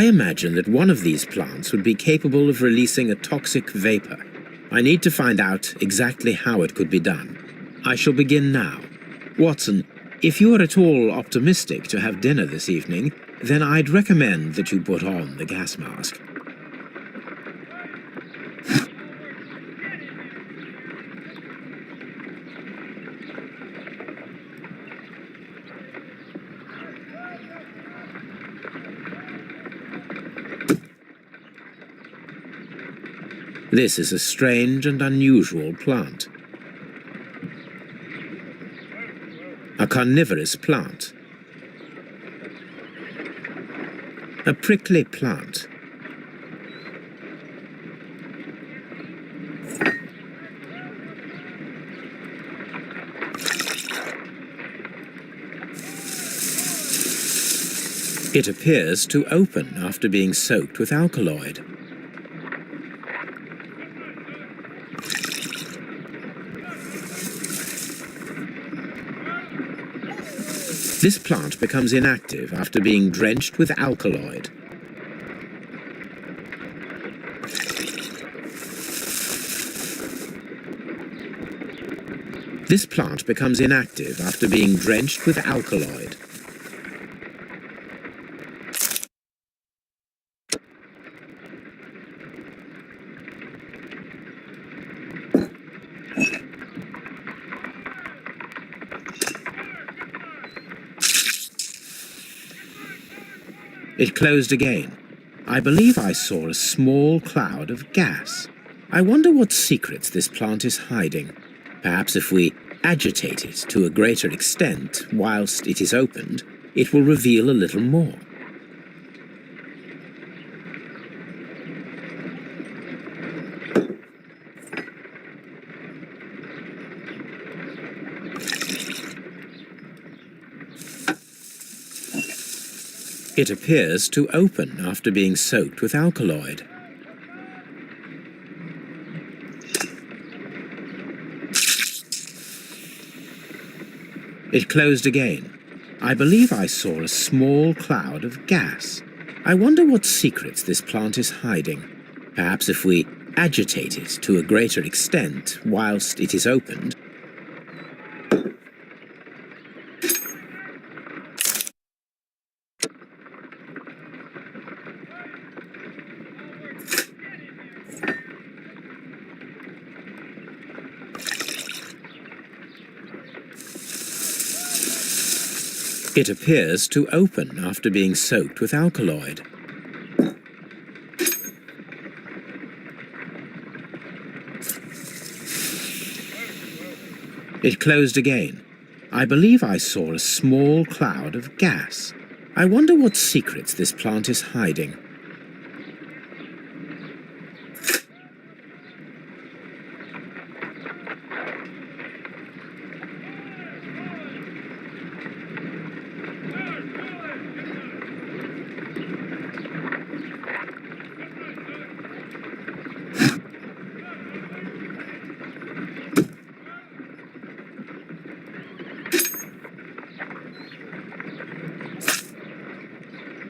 I imagine that one of these plants would be capable of releasing a toxic vapor. I need to find out exactly how it could be done. I shall begin now. Watson, if you are at all optimistic to have dinner this evening, then I'd recommend that you put on the gas mask. This is a strange and unusual plant. A carnivorous plant. A prickly plant. It appears to open after being soaked with alkaloid. This plant becomes inactive after being drenched with alkaloid. This plant becomes inactive after being drenched with alkaloid. It closed again. I believe I saw a small cloud of gas. I wonder what secrets this plant is hiding. Perhaps if we agitate it to a greater extent whilst it is opened, it will reveal a little more. It appears to open after being soaked with alkaloid. It closed again. I believe I saw a small cloud of gas. I wonder what secrets this plant is hiding. Perhaps if we agitate it to a greater extent whilst it is opened, it appears to open after being soaked with alkaloid. It closed again. I believe I saw a small cloud of gas. I wonder what secrets this plant is hiding.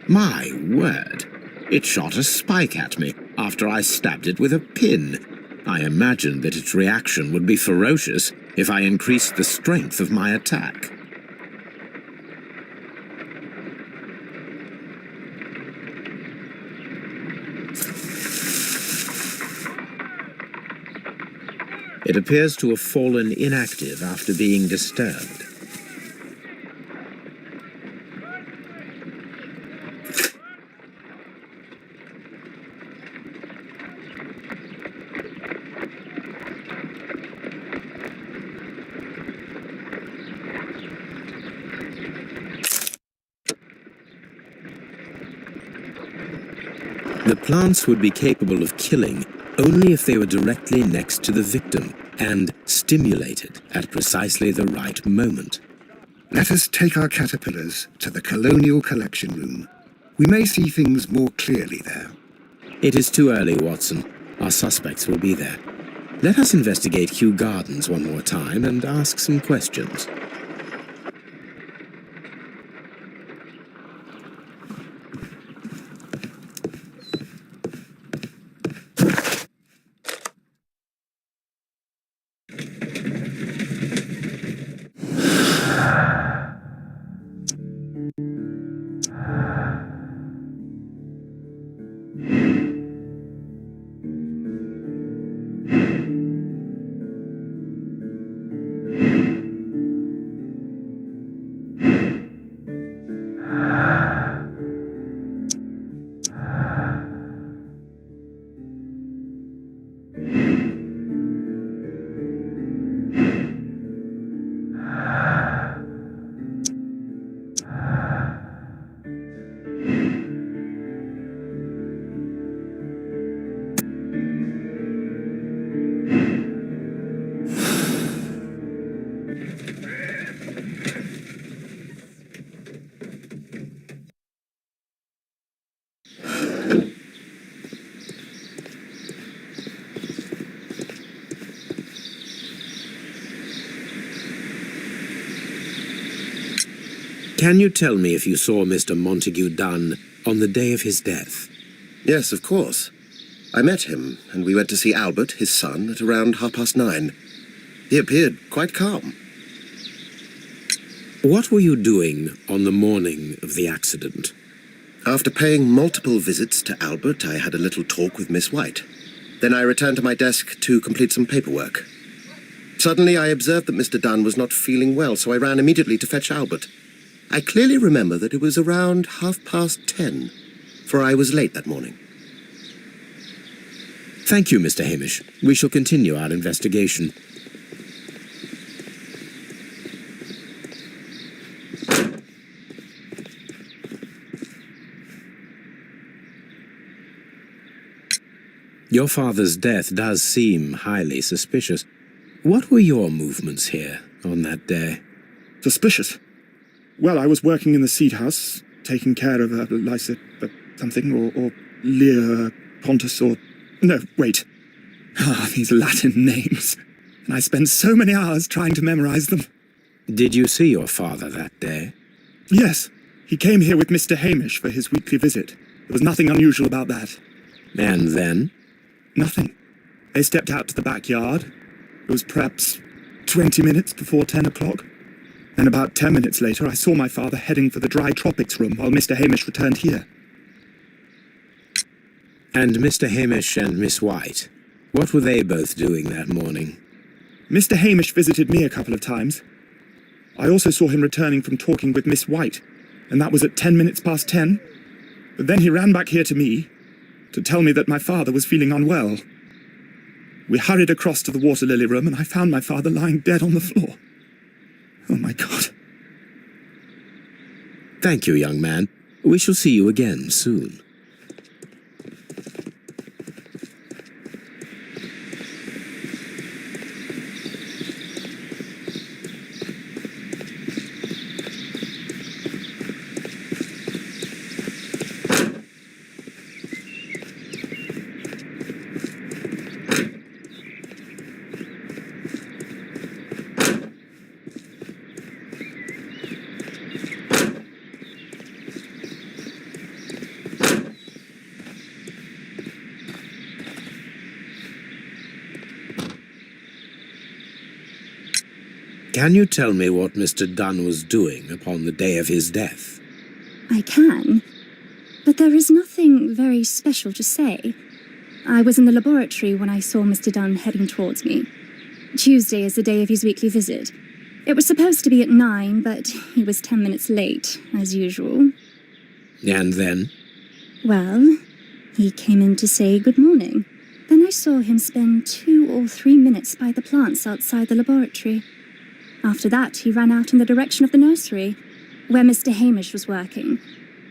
My word! It shot a spike at me after I stabbed it with a pin. I imagined that its reaction would be ferocious if I increased the strength of my attack. It appears to have fallen inactive after being disturbed. The plants would be capable of killing only if they were directly next to the victim and stimulated at precisely the right moment. Let us take our caterpillars to the Colonial Collection Room. We may see things more clearly there. It is too early, Watson. Our suspects will be there. Let us investigate Kew Gardens one more time and ask some questions. Can you tell me if you saw Mr. Montague Dunn on the day of his death? Yes, of course. I met him, and we went to see Albert, his son, at around 9:30. He appeared quite calm. What were you doing on the morning of the accident? After paying multiple visits to Albert, I had a little talk with Miss White. Then I returned to my desk to complete some paperwork. Suddenly I observed that Mr. Dunn was not feeling well, so I ran immediately to fetch Albert. I clearly remember that it was around 10:30, for I was late that morning. Thank you, Mr. Hamish. We shall continue our investigation. Your father's death does seem highly suspicious. What were your movements here on that day? Suspicious? Well, I was working in the seed house, taking care of Lysa something, or Lear Pontus, or... No, wait. These Latin names. And I spent so many hours trying to memorize them. Did you see your father that day? Yes. He came here with Mr. Hamish for his weekly visit. There was nothing unusual about that. And then? Nothing. They stepped out to the backyard. It was perhaps 20 minutes before 10 o'clock. Then about 10 minutes later, I saw my father heading for the dry tropics room while Mr. Hamish returned here. And Mr. Hamish and Miss White, what were they both doing that morning? Mr. Hamish visited me a couple of times. I also saw him returning from talking with Miss White, and that was at 10 minutes past 10. But then he ran back here to me to tell me that my father was feeling unwell. We hurried across to the water lily room, and I found my father lying dead on the floor. Oh, my God. Thank you, young man. We shall see you again soon. Can you tell me what Mr. Dunn was doing upon the day of his death? I can, but there is nothing very special to say. I was in the laboratory when I saw Mr. Dunn heading towards me. Tuesday is the day of his weekly visit. It was supposed to be at 9, but he was 10 minutes late, as usual. And then? Well, he came in to say good morning. Then I saw him spend 2 or 3 minutes by the plants outside the laboratory. After that, he ran out in the direction of the nursery, where Mr. Hamish was working.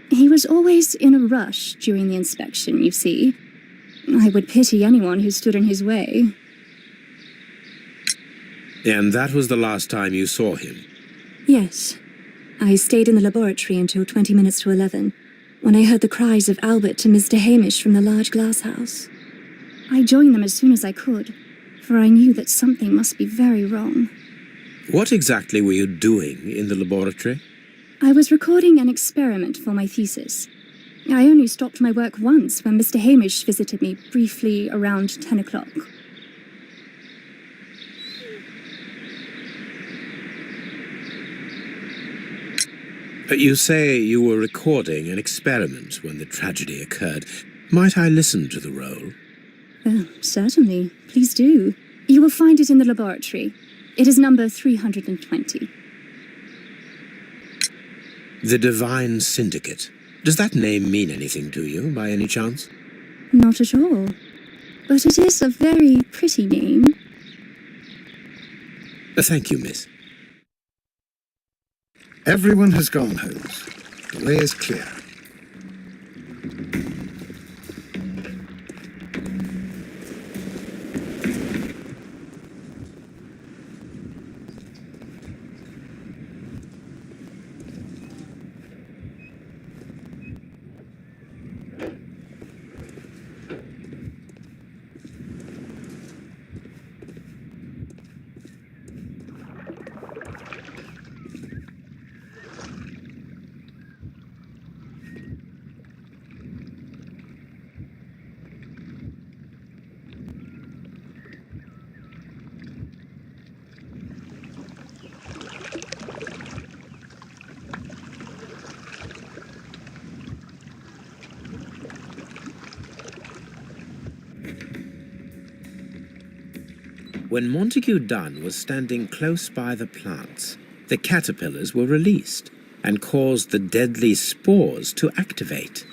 He was always in a rush during the inspection, you see. I would pity anyone who stood in his way. And that was the last time you saw him? Yes. I stayed in the laboratory until 20 minutes to 11, when I heard the cries of Albert and Mr. Hamish from the large glass house. I joined them as soon as I could, for I knew that something must be very wrong. What exactly were you doing in the laboratory? I was recording an experiment for my thesis. I only stopped my work once when Mr. Hamish visited me briefly around 10 o'clock. You say you were recording an experiment when the tragedy occurred. Might I listen to the roll? Certainly. Please do. You will find it in the laboratory. It is number 320. The Divine Syndicate. Does that name mean anything to you, by any chance? Not at all. But it is a very pretty name. Thank you, miss. Everyone has gone, Holmes. The way is clear. When Montague Dunn was standing close by the plants, the caterpillars were released and caused the deadly spores to activate.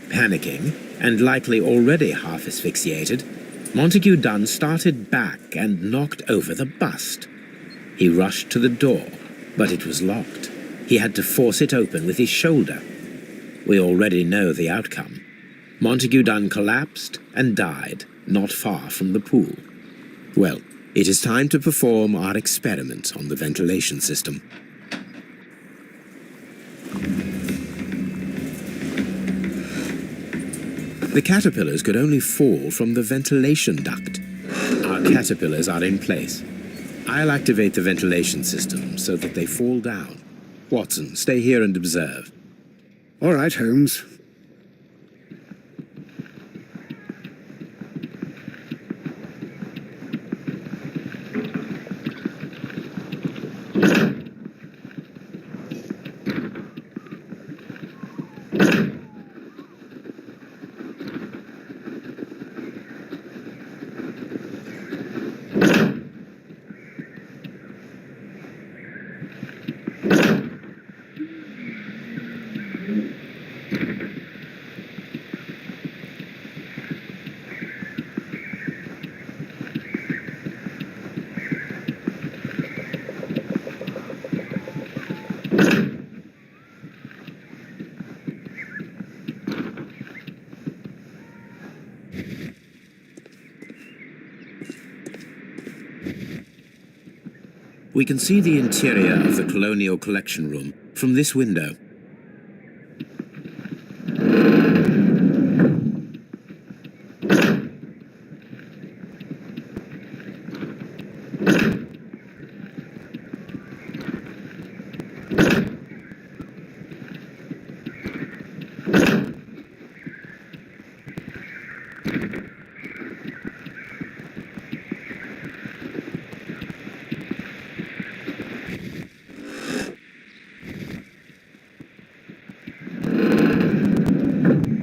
Panicking, and likely already half asphyxiated, Montague Dunn started back and knocked over the bust. He rushed to the door, but it was locked. He had to force it open with his shoulder. We already know the outcome. Montague Dunn collapsed and died not far from the pool. Well, it is time to perform our experiment on the ventilation system. The caterpillars could only fall from the ventilation duct. Our caterpillars are in place. I'll activate the ventilation system so that they fall down. Watson, stay here and observe. All right, Holmes. We can see the interior of the Colonial Collection Room from this window.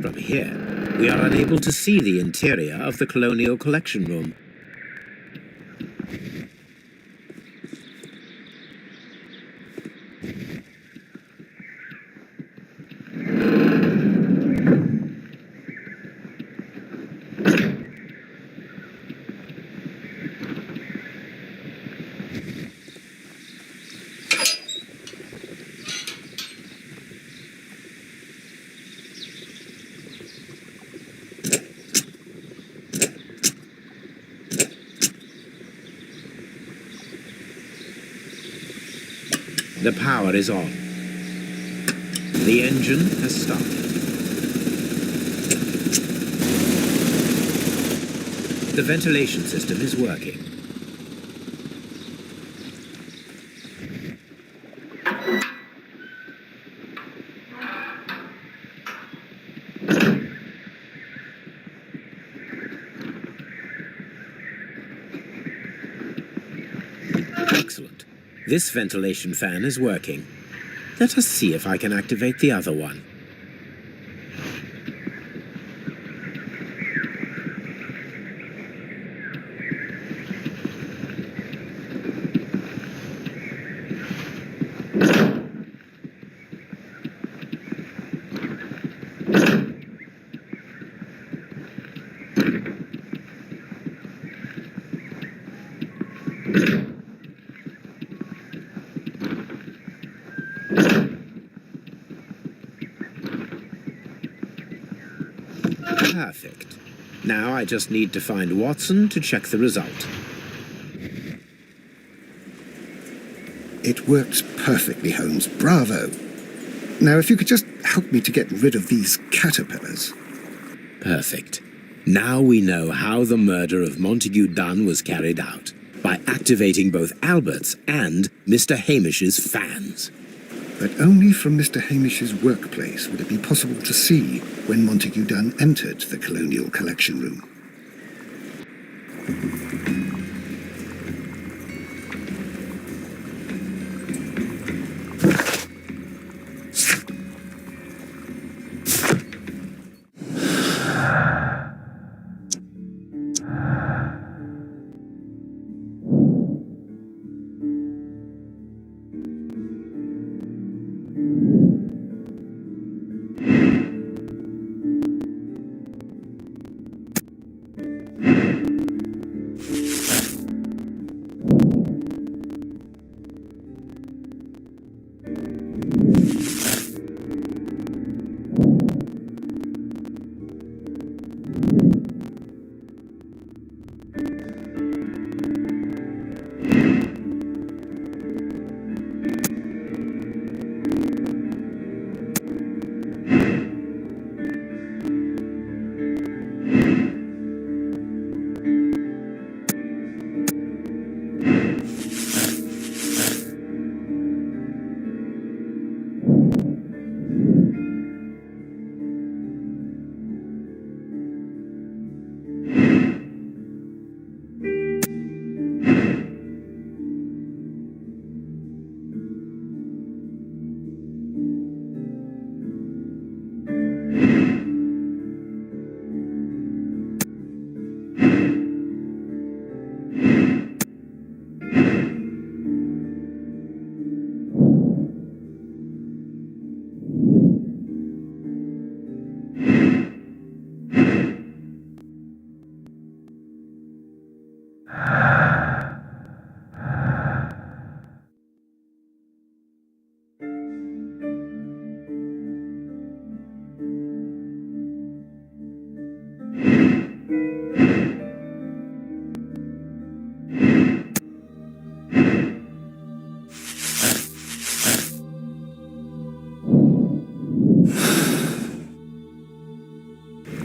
From here, we are unable to see the interior of the Colonial Collection Room. The power is on. The engine has started. The ventilation system is working. Excellent. This ventilation fan is working. Let us see if I can activate the other one. Perfect. Now I just need to find Watson to check the result. It works perfectly, Holmes. Bravo. Now, if you could just help me to get rid of these caterpillars. Perfect. Now we know how the murder of Montague Dunn was carried out, by activating both Albert's and Mr. Hamish's fans. But only from Mr. Hamish's workplace would it be possible to see when Montague Dunn entered the Colonial Collection Room.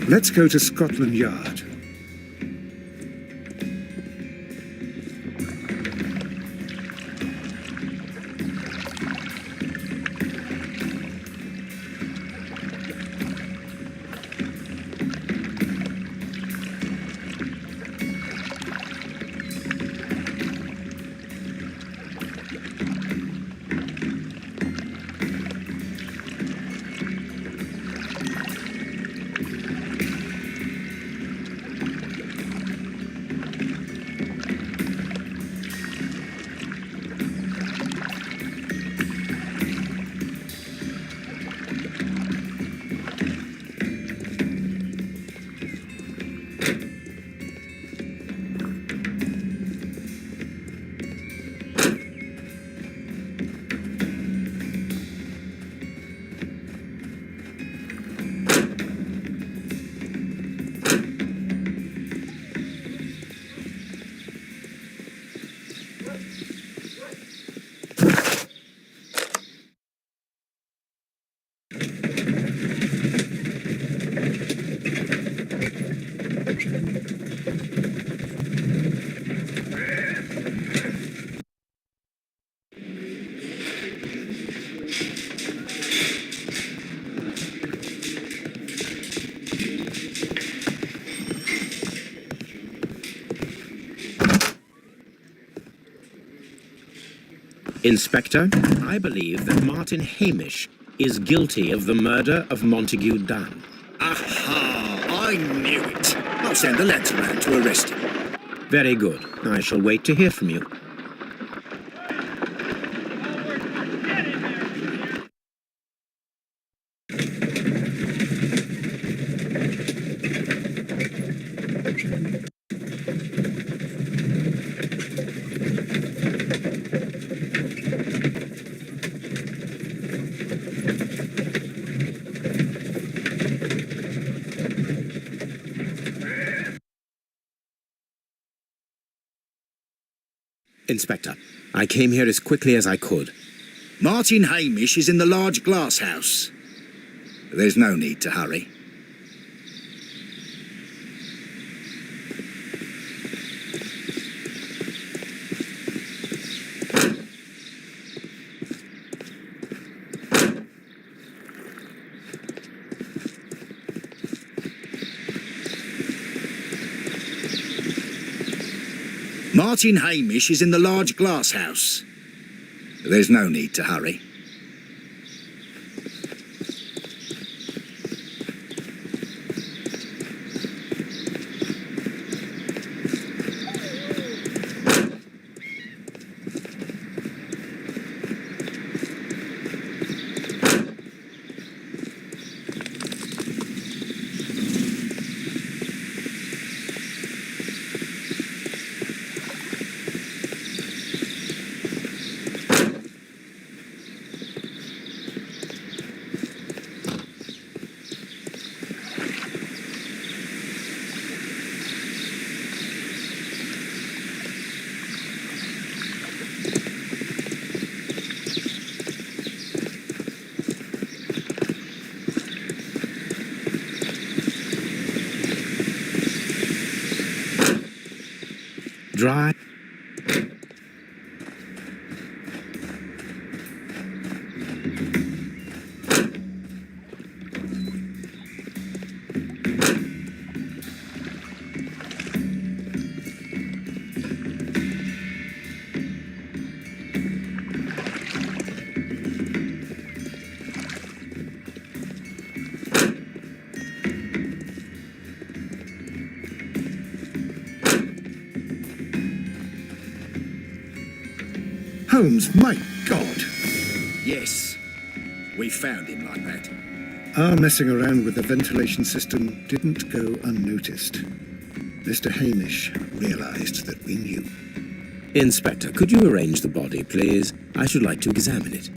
Let's go to Scotland Yard. Inspector, I believe that Martin Hamish is guilty of the murder of Montague Dunn. Aha! I knew it. I'll send the lads around to arrest him. Very good. I shall wait to hear from you. Inspector, I came here as quickly as I could. Martin Hamish is in the large glass house. There's no need to hurry. Martin Hamish is in the large glass house. There's no need to hurry. Dry. Holmes, my God! Yes, we found him like that. Our messing around with the ventilation system didn't go unnoticed. Mr. Hamish realized that we knew. Inspector, could you arrange the body, please? I should like to examine it.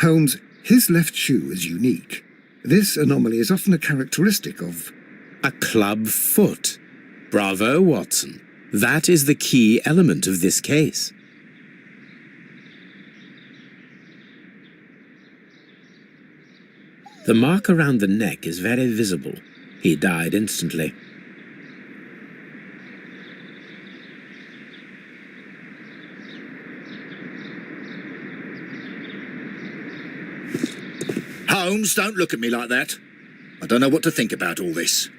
Holmes, his left shoe is unique. This anomaly is often a characteristic of... A club foot. Bravo, Watson. That is the key element of this case. The mark around the neck is very visible. He died instantly. Holmes, don't look at me like that. I don't know what to think about all this.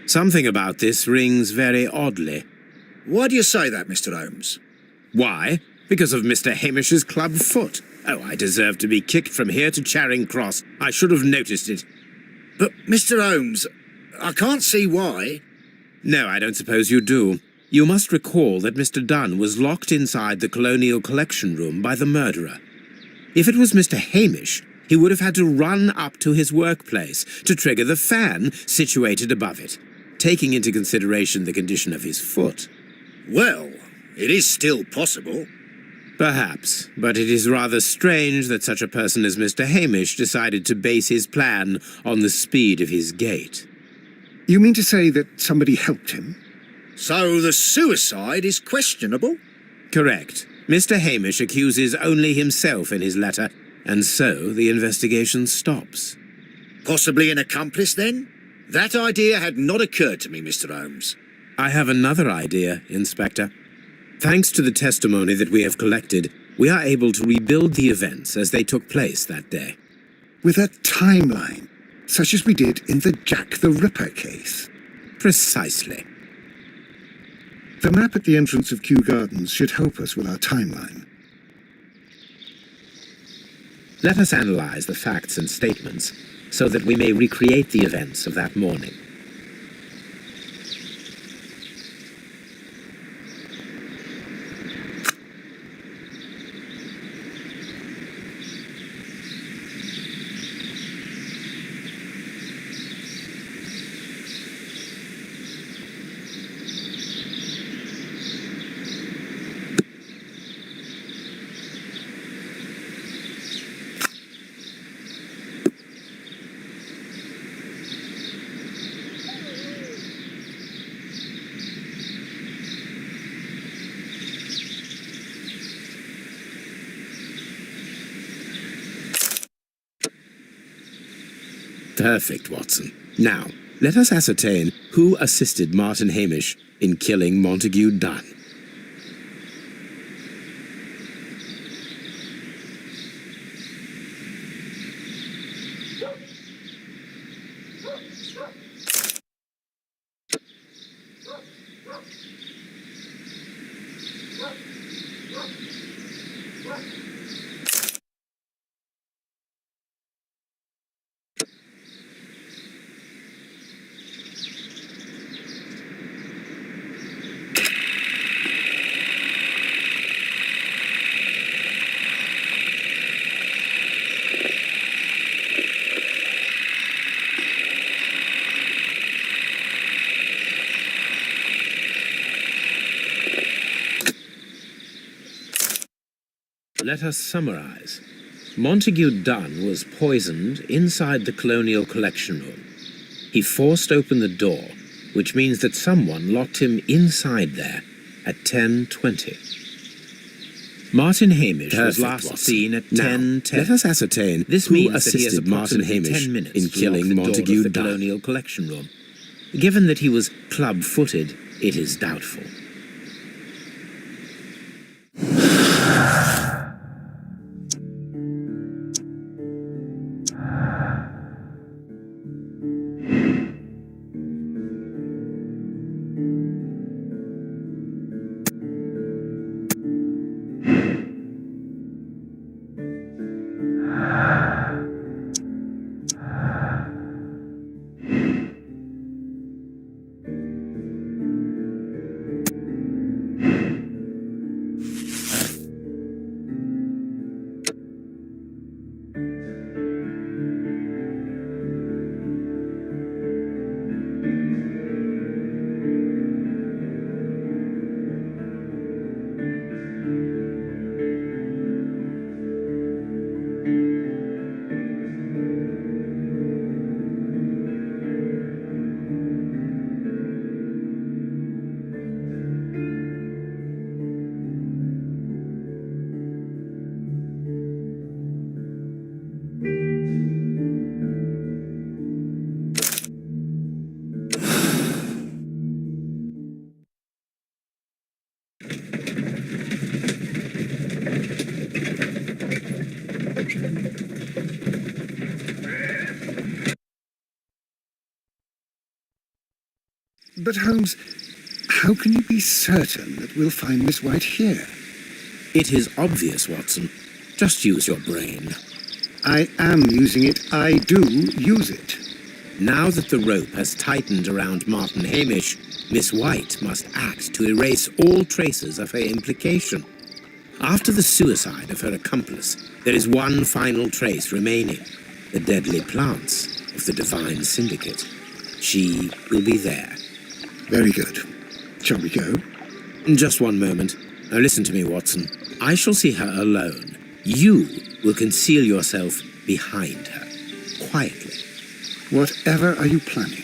Something about this rings very oddly. Why do you say that, Mr. Holmes? Why? Because of Mr. Hamish's club foot. Oh, I deserve to be kicked from here to Charing Cross. I should have noticed it. But, Mr. Holmes, I can't see why. No, I don't suppose you do. You must recall that Mr. Dunn was locked inside the Colonial Collection Room by the murderer. If it was Mr. Hamish, he would have had to run up to his workplace to trigger the fan situated above it, taking into consideration the condition of his foot. Well, it is still possible. Perhaps, but it is rather strange that such a person as Mr. Hamish decided to base his plan on the speed of his gait. You mean to say that somebody helped him? So the suicide is questionable? Correct. Mr. Hamish accuses only himself in his letter, and so the investigation stops. Possibly an accomplice, then? That idea had not occurred to me, Mr. Holmes. I have another idea, Inspector. Thanks to the testimony that we have collected, we are able to rebuild the events as they took place that day. With a timeline, such as we did in the Jack the Ripper case. Precisely. The map at the entrance of Kew Gardens should help us with our timeline. Let us analyze the facts and statements so that we may recreate the events of that morning. Perfect, Watson. Now, let us ascertain who assisted Martin Hamish in killing Montague Dunn. Let us summarize. Montague Dunn was poisoned inside the Colonial Collection Room. He forced open the door, which means that someone locked him inside there at 10:20. Martin Hamish was last seen at 10:10. Let us ascertain this means that he has Martin Hamish 10 minutes in killing Montague Dunn. The Colonial Collection Room. Given that he was club-footed, it is doubtful. But Holmes, how can you be certain that we'll find Miss White here? It is obvious, Watson. Just use your brain. I am using it. I do use it. Now that the rope has tightened around Martin Hamish, Miss White must act to erase all traces of her implication. After the suicide of her accomplice, there is one final trace remaining, the deadly plants of the Divine Syndicate. She will be there. Very good. Shall we go? Just one moment. Now listen to me, Watson. I shall see her alone. You will conceal yourself behind her, quietly. Whatever are you planning?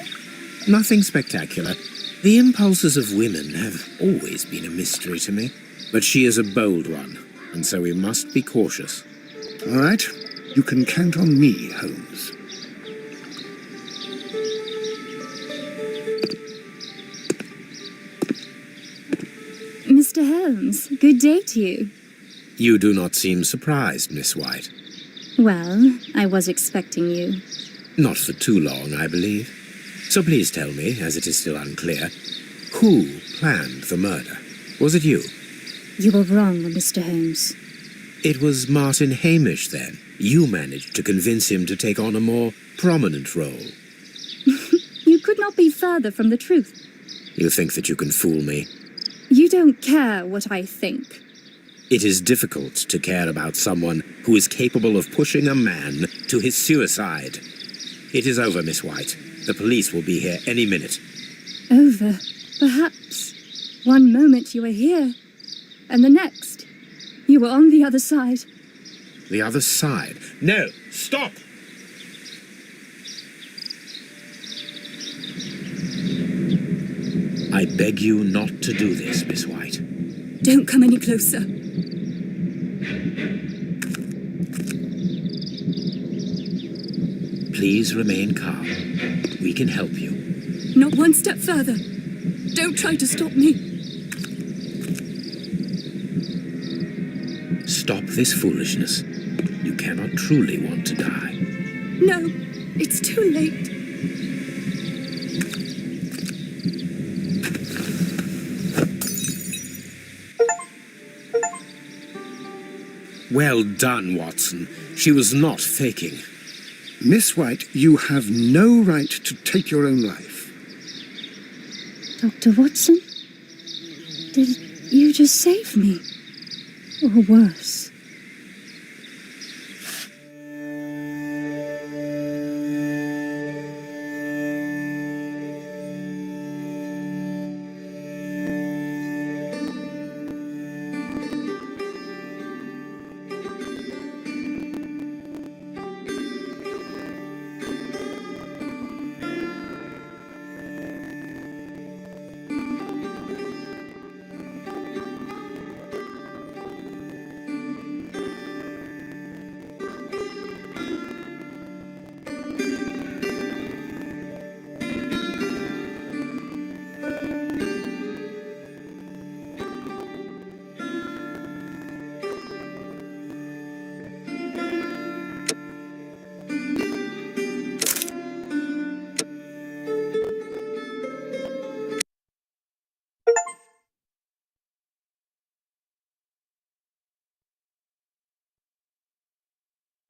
Nothing spectacular. The impulses of women have always been a mystery to me. But she is a bold one, and so we must be cautious. All right. You can count on me, Holmes. Mr. Holmes, good day to you. You do not seem surprised, Miss White. Well, I was expecting you. Not for too long, I believe. So please tell me, as it is still unclear, who planned the murder? Was it you? You were wrong, Mr. Holmes. It was Martin Hamish, then. You managed to convince him to take on a more prominent role. You could not be further from the truth. You think that you can fool me? You don't care what I think. It is difficult to care about someone who is capable of pushing a man to his suicide. It is over, Miss White. The police will be here any minute. Over, perhaps. One moment you were here, and the next, you were on the other side. The other side? No! Stop! I beg you not to do this, Miss White. Don't come any closer. Please remain calm. We can help you. Not one step further. Don't try to stop me. Stop this foolishness. You cannot truly want to die. No, it's too late. Well done, Watson. She was not faking. Miss White, you have no right to take your own life. Dr. Watson? Did you just save me? Or worse?